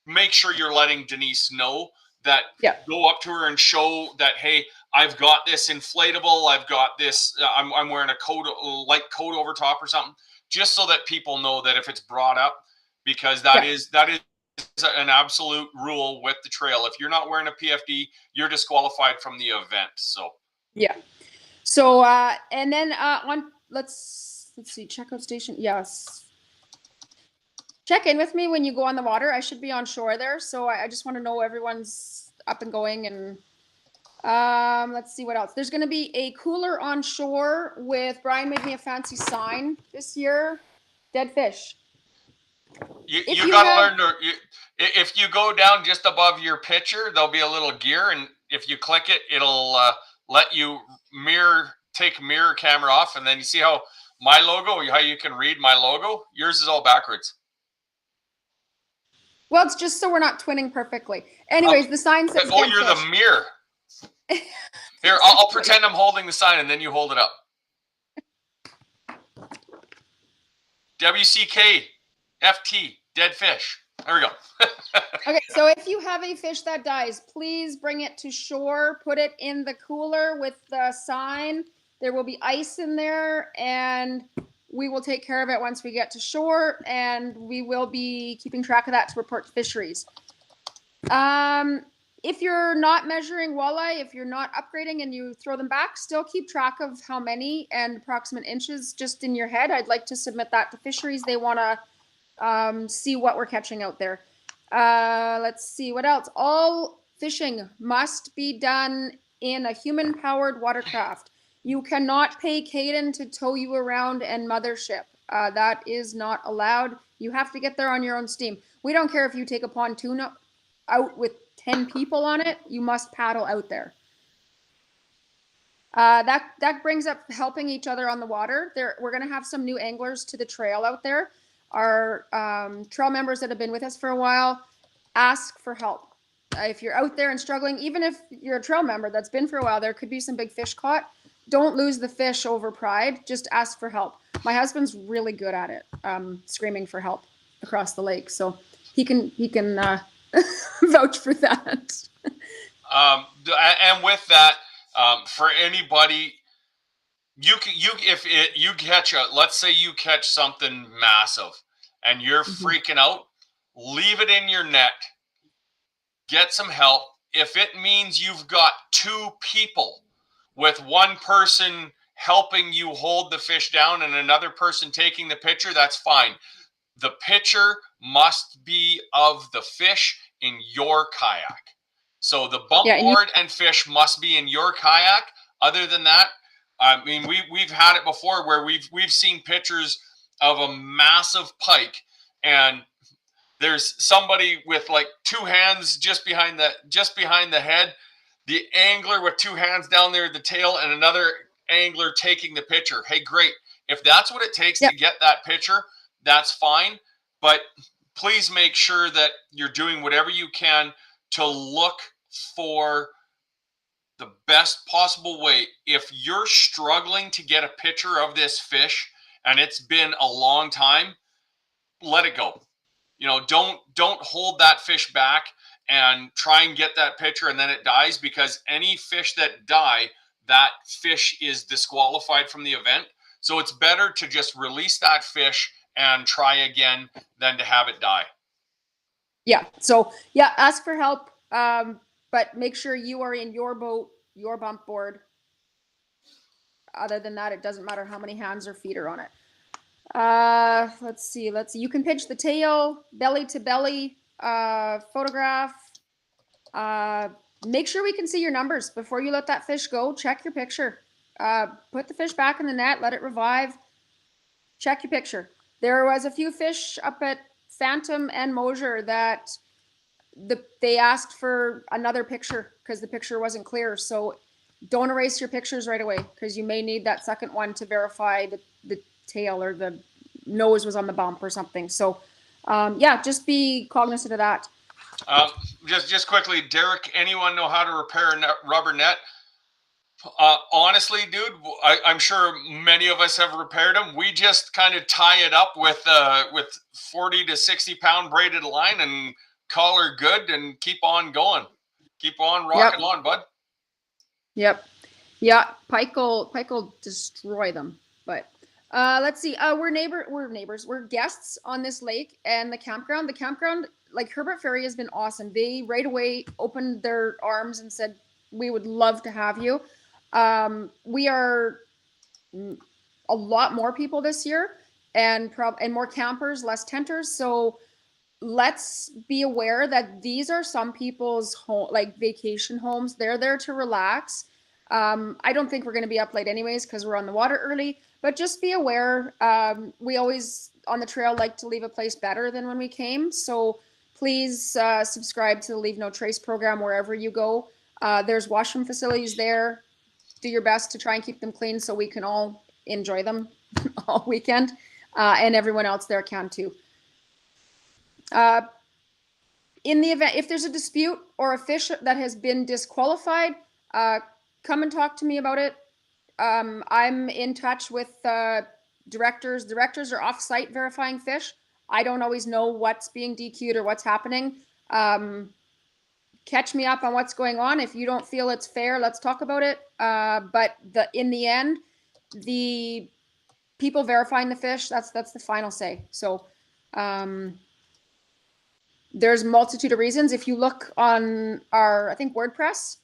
make sure you're letting Denise know that. Go up to her and show that, hey, I've got this inflatable. I've got this. I'm wearing a light coat over top or something, just so that people know that if it's brought up, because that is an absolute rule with the trail. If you're not wearing a PFD, you're disqualified from the event. So So and then on let's see, checkout station. Yes. Check in with me when you go on the water. I should be on shore there. So I just want to know everyone's up and going. And let's see what else. There's going to be a cooler on shore with Brian made me a fancy sign this year. Dead fish. You got to learn to, if you go down just above your picture, there'll be a little gear. And if you click it, it'll let you take mirror camera off. And then you see how my logo, how you can read my logo. Yours is all backwards. Well, it's just so we're not twinning perfectly. Anyways, the sign says. Oh, you're the mirror. Here, I'll pretend I'm holding the sign, and then you hold it up. WCKFT, dead fish. There we go. Okay, so if you have a fish that dies, please bring it to shore. Put it in the cooler with the sign. There will be ice in there, and we will take care of it once we get to shore, and we will be keeping track of that to report to fisheries. If you're not measuring walleye, if you're not upgrading and you throw them back, still keep track of how many and approximate inches just in your head. I'd like to submit that to fisheries. They want to see what we're catching out there. Let's see what else. All fishing must be done in a human-powered watercraft. You cannot pay Caden to tow you around and mothership. That is not allowed. You have to get there on your own steam. We don't care if you take a pontoon out with 10 people on it. You must paddle out there. That brings up helping each other on the water. We're going to have some new anglers to the trail out there. Our trail members that have been with us for a while, ask for help. If you're out there and struggling, even if you're a trail member that's been for a while, there could be some big fish caught. Don't lose the fish over pride. Just ask for help. My husband's really good at it, screaming for help across the lake. So he can vouch for that. And with that, for anybody, you catch let's say you catch something massive and you're freaking out, leave it in your net. Get some help. If it means you've got 2 people, with one person helping you hold the fish down and another person taking the picture, that's fine. The picture must be of the fish in your kayak. So the bump board and fish must be in your kayak. Other than that, I mean, we've had it before where we've seen pictures of a massive pike and there's somebody with like 2 hands just behind the head. The angler with 2 hands down there at the tail and another angler taking the picture. Hey, great. If that's what it takes to get that picture, that's fine. But please make sure that you're doing whatever you can to look for the best possible way. If you're struggling to get a picture of this fish and it's been a long time, let it go. Don't hold that fish back and try and get that picture and then it dies, because any fish that die, that fish is disqualified from the event. So it's better to just release that fish and try again than to have it die. Yeah. So ask for help. But but make sure you are in your boat, your bump board. Other than that, it doesn't matter how many hands or feet are on it. Let's see. You can pitch the tail, belly to belly, photograph. Make sure we can see your numbers before you let that fish go. Check your picture. Put the fish back in the net, let it revive. Check your picture. There was a few fish up at Phantom and Mosier that they asked for another picture because the picture wasn't clear. So don't erase your pictures right away because you may need that second one to verify the tail or the nose was on the bump or something. So yeah, just be cognizant of that. Just quickly, Derek, anyone know how to repair a rubber net? Honestly, dude, I'm sure many of us have repaired them. We just kind of tie it up with 40 to 60 pound braided line and call her good and keep on going. Keep on rocking on, bud. Yep. Yeah, Pike will destroy them. But let's see. We're neighbors. We're guests on this lake and the campground. The campground, like Herbert Ferry, has been awesome. They right away opened their arms and said, "We would love to have you." We are a lot more people this year, and more campers, less tenters. So let's be aware that these are some people's home, like vacation homes. They're there to relax. I don't think we're going to be up late anyways because we're on the water early, but just be aware. We always on the trail like to leave a place better than when we came. So please subscribe to the Leave No Trace program wherever you go. There's washroom facilities there. Do your best to try and keep them clean so we can all enjoy them all weekend, and everyone else there can too. In the event, if there's a dispute or a fish that has been disqualified, come and talk to me about it. I'm in touch with directors. Directors are off-site verifying fish. I don't always know what's being DQ'd or what's happening. Catch me up on what's going on. If you don't feel it's fair, let's talk about it. But in the end, the people verifying the fish, that's the final say. So there's a multitude of reasons. If you look on our, I think WordPress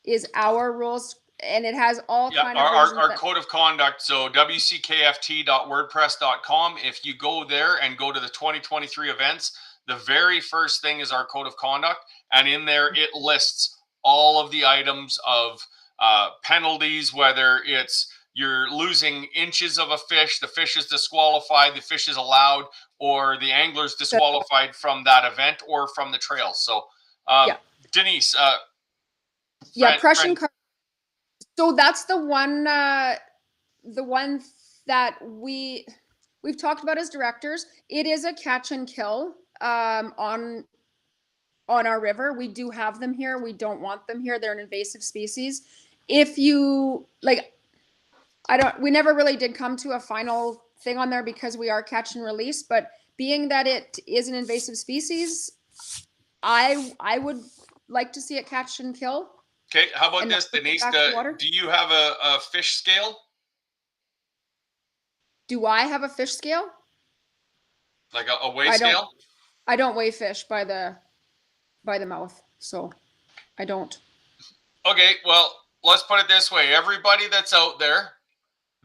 is our rules, and it has all kind of our code of conduct. So wckft.wordpress.com. If you go there and go to the 2023 events, the very first thing is our code of conduct, and in there it lists all of the items of penalties, whether it's you're losing inches of a fish, the fish is disqualified, the fish is allowed, or the angler's disqualified from that event or from the trail. So Denise, Prussian carp. So that's the one that we've talked about as directors. It is a catch and kill on our river. We do have them here. We don't want them here. They're an invasive species. If you like, we never really did come to a final thing on there because we are catch and release, but being that it is an invasive species, I would like to see it catch and kill. Okay, how about this, Denise? Do you have a fish scale? Do I have a fish scale? Like a weigh scale? I don't weigh fish by the mouth, so I don't. Okay, well, let's put it this way. Everybody that's out there,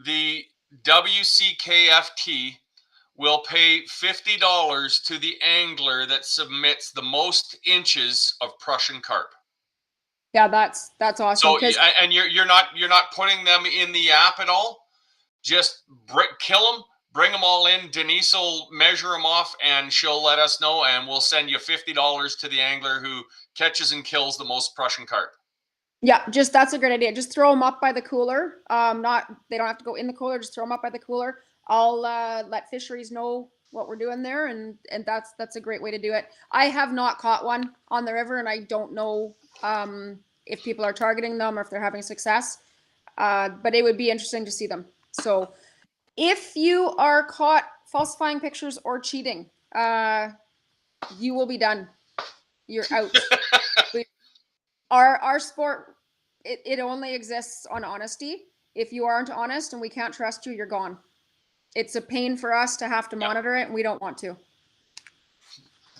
the WCKFT will pay $50 to the angler that submits the most inches of Prussian carp. Yeah, that's awesome. So, and you're not putting them in the app at all. Just kill them, bring them all in. Denise will measure them off, and she'll let us know, and we'll send you $50 to the angler who catches and kills the most Prussian carp. Yeah, that's a great idea. Just throw them up by the cooler. They don't have to go in the cooler. Just throw them up by the cooler. I'll let fisheries know what we're doing there, and that's a great way to do it. I have not caught one on the river, and I don't know if people are targeting them or if they're having success. But it would be interesting to see them. So if you are caught falsifying pictures or cheating, you will be done. You're out. Our sport, it only exists on honesty. If you aren't honest and we can't trust you, you're gone. It's a pain for us to have to monitor it, and we don't want to.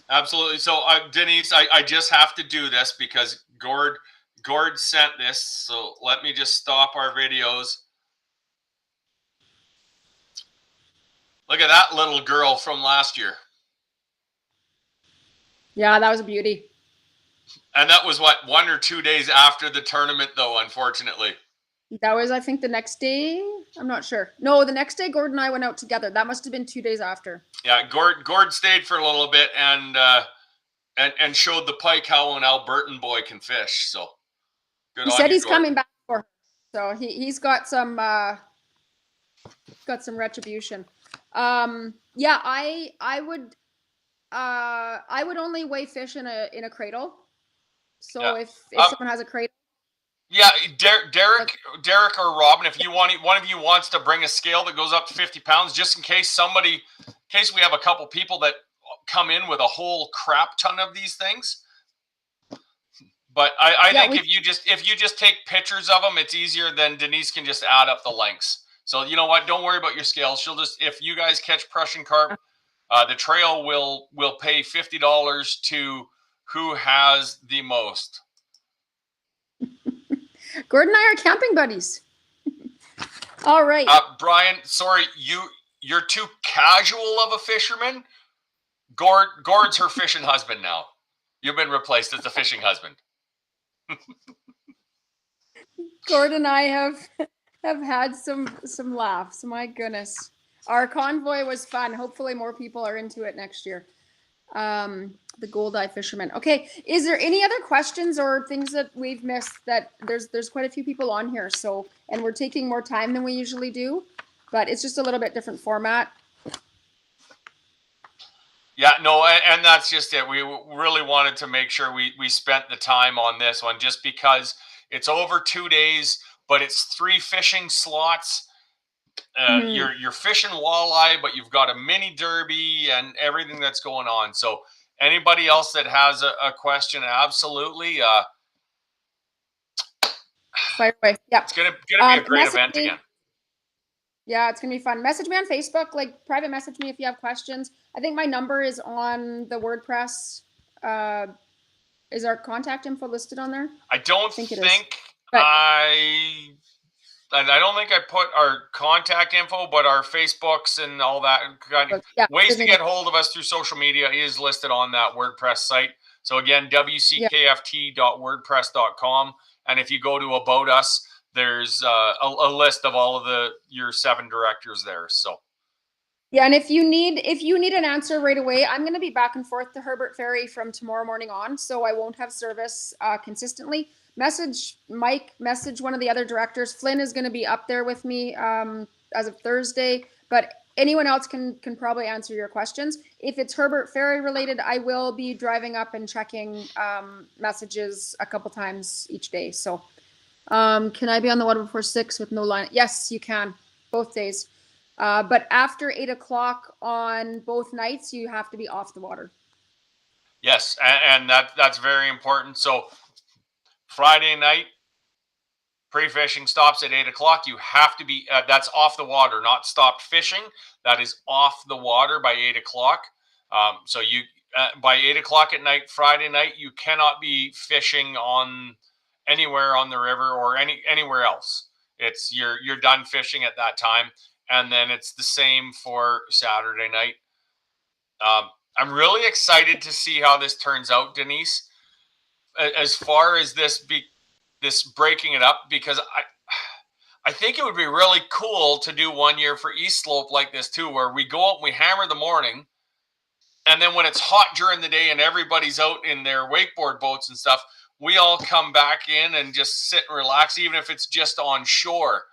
Absolutely. So, Denise, I just have to do this because Gord sent this, so let me just stop our videos. Look at that little girl from last year. Yeah, that was a beauty. And that was what, 1 or 2 days after the tournament, though, unfortunately. That was, I think, the next day. I'm not sure. No, the next day, Gord and I went out together. That must have been 2 days after. Yeah, Gord stayed for a little bit and showed the pike how an Albertan boy can fish. So good. He said he's coming back for her. So he's got some retribution. Yeah, I would only weigh fish in a cradle. So if someone has a cradle. Yeah, Derek or Robin, if you want, one of you wants to bring a scale that goes up to 50 pounds, just in case we have a couple people that come in with a whole crap ton of these things. But I think if you just take pictures of them, it's easier. Than Denise can just add up the lengths. So you know what? Don't worry about your scales. She'll just, if you guys catch Prussian carp, the trail will pay $50 to who has the most. Gord and I are camping buddies. All right. Brian, sorry, you're too casual of a fisherman. Gord's her fishing husband now. You've been replaced as the fishing husband. Gord and I have had some laughs. My goodness. Our convoy was fun. Hopefully more people are into it next year. The Goldeye fisherman. Okay, is there any other questions or things that we've missed? That there's quite a few people on here, so, and we're taking more time than we usually do, but it's just a little bit different format. Yeah, no, and that's just it. We really wanted to make sure we spent the time on this one, just because it's over 2 days, but it's 3 fishing slots. You're fishing walleye, but you've got a mini derby and everything that's going on. So anybody else that has a question, absolutely. Fire away. Yeah. It's gonna be a great event again. Yeah, it's gonna be fun. Message me on Facebook, like private message me if you have questions. I think my number is on the WordPress. Is our contact info listed on there? I don't think I don't think I put our contact info, but our Facebooks and all that ways to get hold of us through social media is listed on that WordPress site. So again, WCKFT.wordpress.com. And if you go to About Us, there's a list of all of your 7 directors there. So yeah, and if you need an answer right away, I'm going to be back and forth to Herbert Ferry from tomorrow morning on, so I won't have service consistently. Message Mike, message one of the other directors. Flynn is going to be up there with me as of Thursday, but anyone else can probably answer your questions. If it's Herbert Ferry related, I will be driving up and checking messages a couple times each day. So can I be on the water before 6 with no line? Yes, you can, both days. But after 8 o'clock on both nights, you have to be off the water. Yes, and that's very important. So Friday night, pre-fishing stops at 8 o'clock. You have to be, that's off the water, not stopped fishing. That is off the water by 8 o'clock. So you, by 8 o'clock at night, Friday night, you cannot be fishing on anywhere on the river or anywhere else. It's you're done fishing at that time. And then it's the same for Saturday night. I'm really excited to see how this turns out, Denise, as far as this breaking it up, because I think it would be really cool to do 1 year for East Slope like this too, where we go out and we hammer the morning, and then when it's hot during the day and everybody's out in their wakeboard boats and stuff, we all come back in and just sit and relax, even if it's just on shore.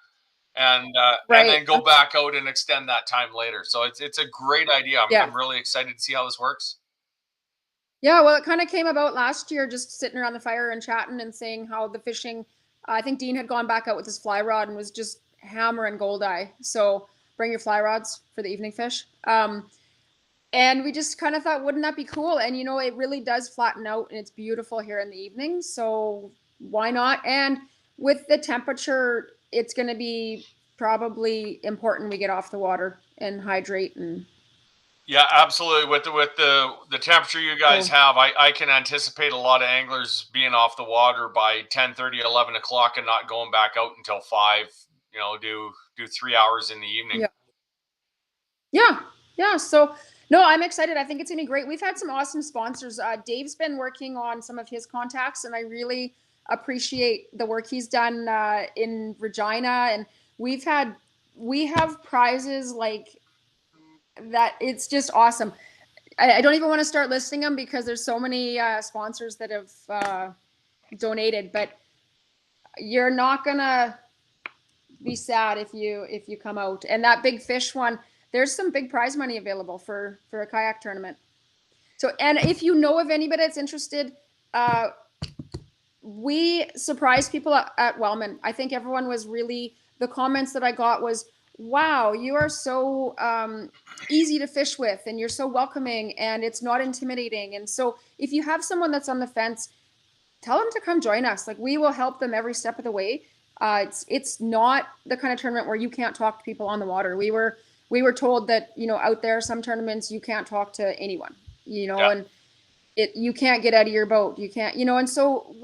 And then go back out and extend that time later. So it's a great idea. I'm really excited to see how this works. Yeah, well, it kind of came about last year, just sitting around the fire and chatting and saying how the fishing. I think Dean had gone back out with his fly rod and was just hammering goldeye. So bring your fly rods for the evening fish. And we just kind of thought, wouldn't that be cool? And it really does flatten out, and it's beautiful here in the evening. So why not? And with the temperature, it's going to be probably important we get off the water and hydrate and Yeah, absolutely. With the temperature you guys have, I can anticipate a lot of anglers being off the water by 10:30, 11 o'clock and not going back out until 5, do 3 hours in the evening. Yeah. So no, I'm excited. I think it's gonna be great. We've had some awesome sponsors. Dave's been working on some of his contacts, and I really appreciate the work he's done in Regina. And we have prizes like that. It's just awesome. I don't even want to start listing them because there's so many sponsors that have donated, but you're not gonna be sad if you come out. And that big fish one, there's some big prize money available for a kayak tournament. So, and if you know of anybody that's interested, we surprised people at Wellman. I think everyone was really, the comments that I got was, wow, you are so easy to fish with, and you're so welcoming, and it's not intimidating. And so if you have someone that's on the fence, tell them to come join us. Like, we will help them every step of the way. It's not the kind of tournament where you can't talk to people on the water. We were told that, out there, some tournaments you can't talk to anyone, and you can't get out of your boat. You can't, and so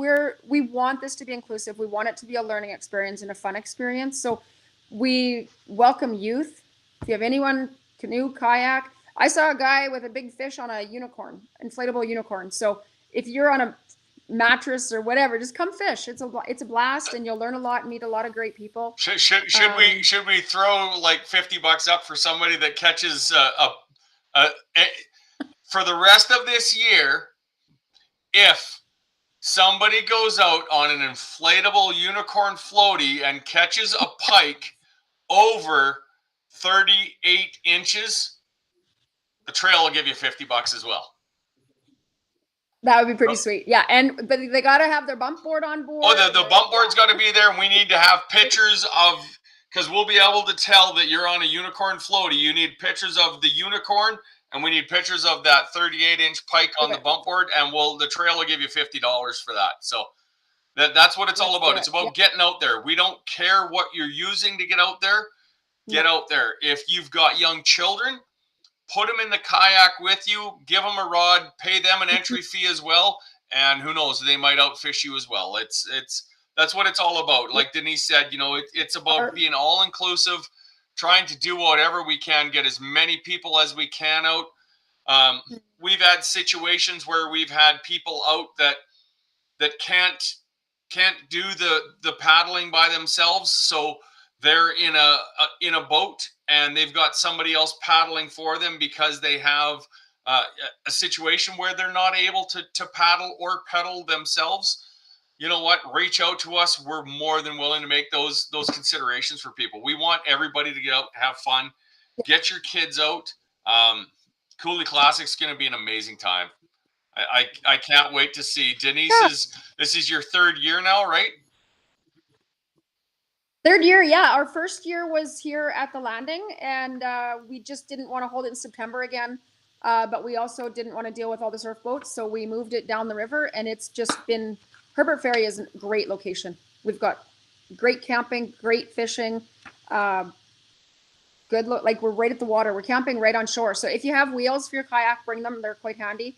we want this to be inclusive. We want it to be a learning experience and a fun experience. So we welcome youth. If you have anyone, canoe, kayak. I saw a guy with a big fish on a unicorn, inflatable unicorn. So if you're on a mattress or whatever, just come fish. It's a blast, and you'll learn a lot and meet a lot of great people. Should we throw like $50 up for somebody that catches for the rest of this year, if somebody goes out on an inflatable unicorn floaty and catches a pike over 38 inches, the trail will give you $50 as well. That would be pretty sweet. Yeah. But they got to have their bump board on board. Oh, the bump board's got to be there. And we need to have pictures of, because we'll be able to tell that you're on a unicorn floaty. You need pictures of the unicorn, and we need pictures of that 38-inch pike on the bump board. And the trail will give you $50 for that. So that's what it's all about. It's about getting out there. We don't care what you're using to get out there. Get out there. If you've got young children, put them in the kayak with you, give them a rod, pay them an entry fee as well, and who knows, they might outfish you as well. That's what it's all about. Like Denise said, it's about being all inclusive, trying to do whatever we can, get as many people as we can out. We've had situations where we've had people out that can't do the paddling by themselves, so they're in a boat and they've got somebody else paddling for them because they have a situation where they're not able to paddle or pedal themselves. You know what? Reach out to us. We're more than willing to make those considerations for people. We want everybody to get out, have fun, get your kids out. Coulee Classic's going to be an amazing time. I can't wait to see. Denise, this is your third year now, right? Third year, yeah. Our first year was here at the landing, and we just didn't want to hold it in September again. But we also didn't want to deal with all the surf boats, so we moved it down the river, and it's just been, Herbert Ferry is a great location. We've got great camping, great fishing, good look. Like, we're right at the water. We're camping right on shore. So if you have wheels for your kayak, bring them. They're quite handy.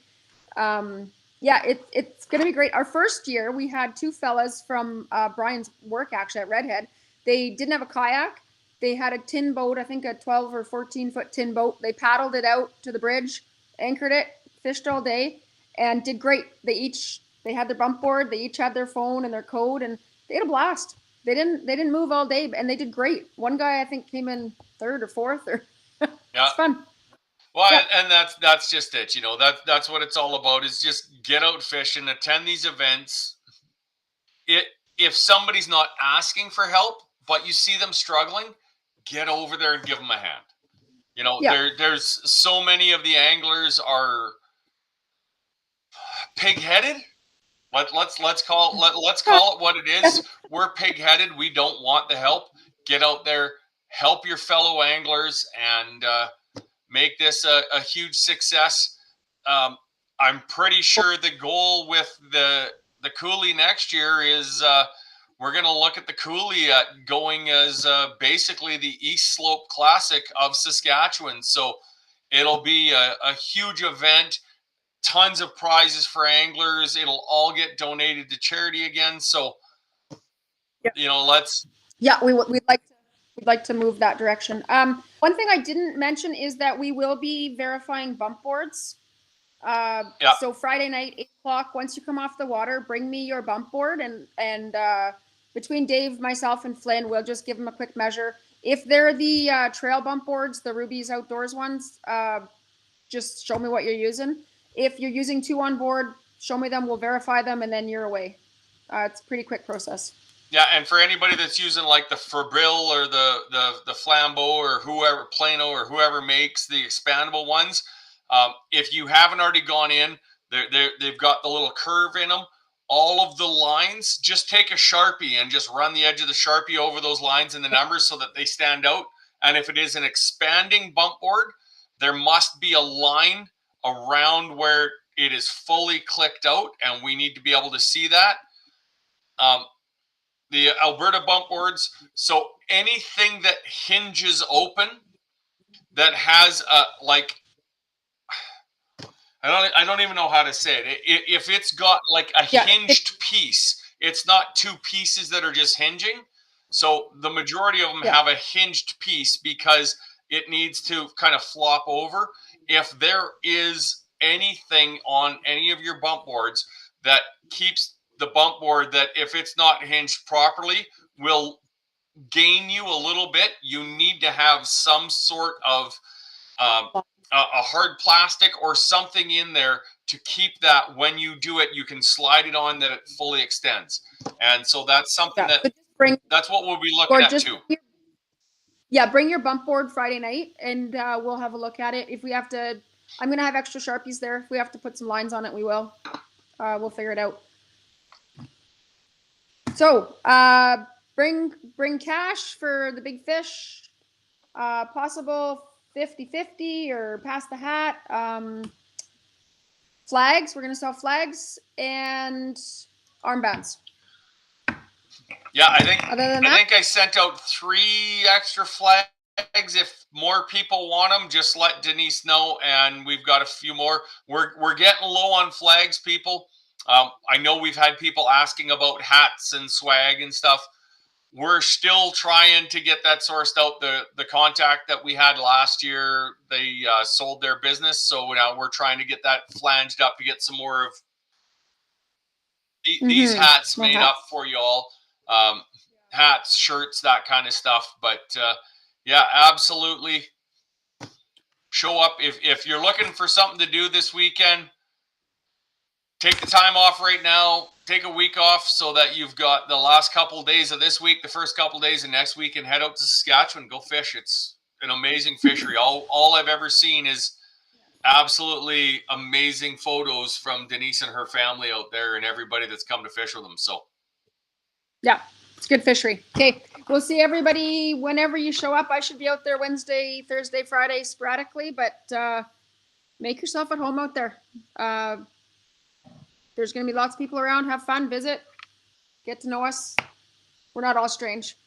It's going to be great. Our first year, we had two fellas from Brian's work, actually, at Redhead. They didn't have a kayak. They had a tin boat, I think a 12 or 14-foot tin boat. They paddled it out to the bridge, anchored it, fished all day, and did great. They had their bump board. They each had their phone and their code, and they had a blast. They didn't move all day, and they did great. One guy, I think, came in third or fourth. It's fun. Well, and that's just it. That's what it's all about, is just get out fishing, attend these events. If somebody's not asking for help, but you see them struggling, get over there and give them a hand. There's so many of the anglers are pig-headed. Let's call it what it is. We're pig-headed. We don't want the help. Get out there, help your fellow anglers, and make this a huge success. I'm pretty sure the goal with the Coulee next year is we're going to look at the Coulee going as basically the East Slope Classic of Saskatchewan. So It'll be a huge event. Tons of prizes for anglers. It'll all get donated to charity again. So, let's. Yeah, we'd like to move that direction. One thing I didn't mention is that we will be verifying bump boards. So Friday night, 8:00. Once you come off the water, bring me your bump board, and between Dave, myself, and Flynn, we'll just give them a quick measure. If they're the trail bump boards, the Ruby's Outdoors ones, just show me what you're using. If you're using 2 on board, show me them. We'll verify them, and then you're away. It's a pretty quick process. Yeah, and for anybody that's using like the Fabril or the Flambeau or whoever, Plano or whoever makes the expandable ones, if you haven't already gone in, they've got the little curve in them. All of the lines, just take a Sharpie and just run the edge of the Sharpie over those lines and the numbers so that they stand out. And if it is an expanding bump board, there must be a line around where it is fully clicked out, and we need to be able to see that. The Alberta bump boards, so anything that hinges open that has I don't even know how to say it. If it's got like a hinged piece, it's not 2 pieces that are just hinging. So the majority of them have a hinged piece because it needs to kind of flop over. If there is anything on any of your bump boards that keeps the bump board, that if it's not hinged properly will gain you a little bit, you need to have some sort of a hard plastic or something in there to keep that. When you do it, you can slide it on that it fully extends. And so that's something that's what we'll be looking at too. Bring your bump board Friday night, and we'll have a look at it. If we have to, I'm going to have extra Sharpies there. If we have to put some lines on it, we will. We'll figure it out. So bring cash for the big fish. Possible 50-50 or pass the hat. Flags. We're going to sell flags and armbands. Yeah, I think I sent out 3 extra flags. If more people want them, just let Denise know, and we've got a few more. We're getting low on flags, people. I know we've had people asking about hats and swag and stuff. We're still trying to get that sourced out. The contact that we had last year, they sold their business, so now we're trying to get that flanged up to get some more of these hats made up for you all. Hats, shirts, that kind of stuff. But absolutely show up. If you're looking for something to do this weekend, take the time off right now. Take a week off so that you've got the last couple of days of this week, the first couple of days of next week, and head out to Saskatchewan. Go fish. It's an amazing fishery. All I've ever seen is absolutely amazing photos from Denise and her family out there and everybody that's come to fish with them. So, yeah, it's good fishery. Okay, we'll see everybody whenever you show up. I should be out there Wednesday, Thursday, Friday sporadically, but make yourself at home out there. There's going to be lots of people around. Have fun, visit, get to know us. We're not all strange.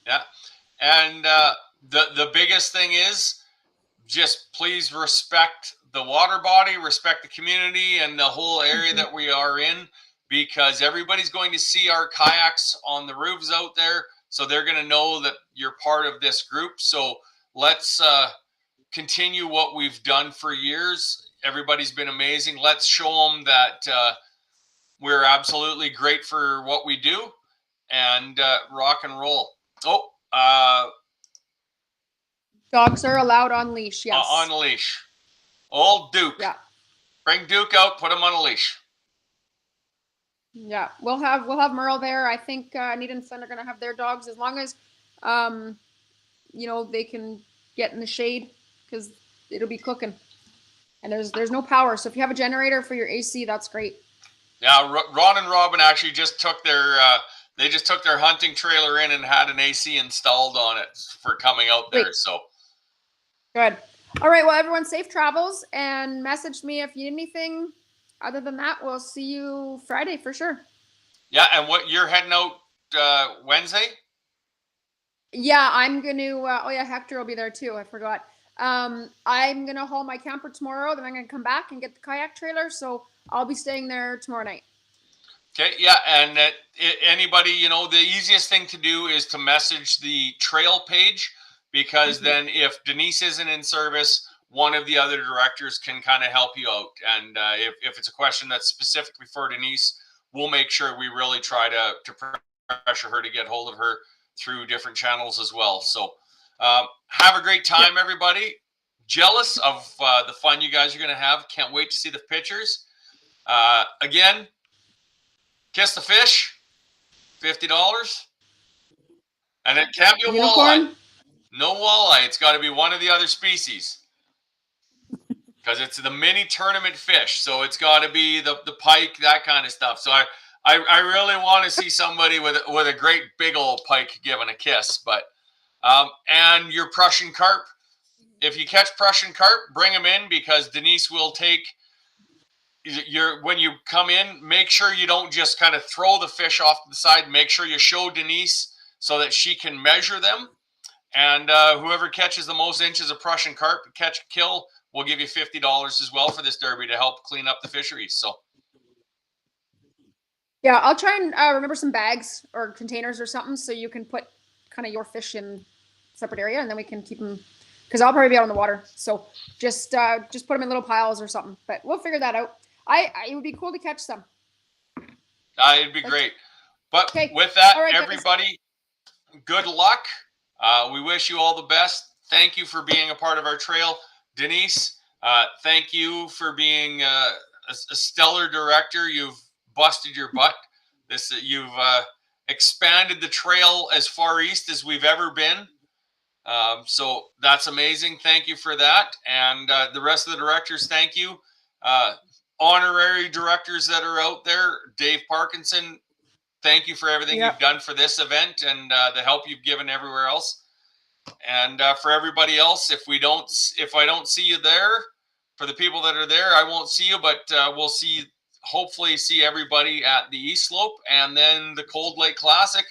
Yeah. And the biggest thing is just please respect the water body, respect the community and the whole area that we are in, because everybody's going to see our kayaks on the roofs out there. So they're going to know that you're part of this group. So let's continue what we've done for years. Everybody's been amazing. Let's show them that we're absolutely great for what we do, and rock and roll. Dogs are allowed on leash. Yes, on leash. Old Duke. Yeah. Bring Duke out. Put him on a leash. Yeah, we'll have Merle there. I think Anita and Flynn are going to have their dogs, as long as they can get in the shade, because it'll be cooking. And there's no power. So if you have a generator for your AC, that's great. Yeah, Ron and Robin actually just took their hunting trailer in and had an AC installed on it for coming out there. Great. So good. All right. Well, everyone, safe travels, and message me if you need anything. Other than that, we'll see you Friday for sure. Yeah, and what, you're heading out Wednesday? Yeah, I'm going to. Hector will be there too. I forgot. I'm gonna haul my camper tomorrow. Then I'm gonna come back and get the kayak trailer. So I'll be staying there tomorrow night. Okay, yeah, and anybody, the easiest thing to do is to message the trail page, because then if Denise isn't in service, one of the other directors can kind of help you out. And if it's a question that's specifically for Denise, we'll make sure we really try to pressure her to get hold of her through different channels as well. So have a great time, everybody. Jealous of the fun you guys are going to have. Can't wait to see the pictures. Again, Kiss the Fish, $50. And it can't be a walleye. No walleye. It's got to be one of the other species, because it's the mini tournament fish. So it's got to be the pike, that kind of stuff. So I really want to see somebody with a great big old pike giving a kiss. But and your Prussian carp, if you catch Prussian carp, bring them in, because Denise will take when you come in, make sure you don't just kind of throw the fish off to the side. Make sure you show Denise so that she can measure them. And whoever catches the most inches of Prussian carp, kill, will give you $50 as well for this derby to help clean up the fisheries. So, yeah, I'll try and remember some bags or containers or something, so you can put kind of your fish in a separate area, and then we can keep them, because I'll probably be out on the water. So just put them in little piles or something. But we'll figure that out. It would be cool to catch some. It'd be great. But with that, everybody, good luck. We wish you all the best. Thank you for being a part of our trail. Denise, thank you for being a stellar director. You've busted your butt. You've expanded the trail as far east as we've ever been. So that's amazing. Thank you for that. And the rest of the directors, thank you. Honorary directors that are out there, Dave Parkinson, thank you for everything you've done for this event and the help you've given everywhere else. And for everybody else, if I don't see you there, for the people that are there, I won't see you, but we'll hopefully see everybody at the East Slope and then the Cold Lake Classic.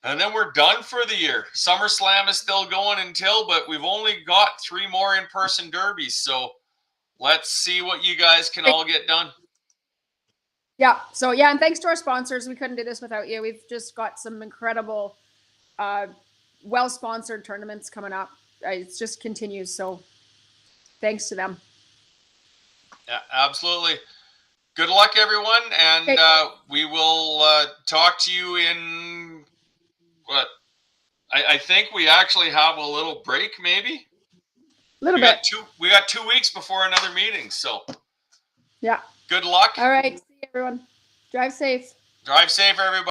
And then we're done for the year. SummerSlam is still going but we've only got 3 more in-person derbies. So let's see what you guys can all get done. Yeah. So, yeah. And thanks to our sponsors. We couldn't do this without you. We've just got some incredible, well-sponsored tournaments coming up. It just continues. So thanks to them. Yeah, absolutely. Good luck, everyone. And we will talk to you in what? I think we actually have a little break, maybe. We got 2 weeks before another meeting, so yeah. Good luck. All right, see you, everyone. Drive safe. Drive safe, everybody.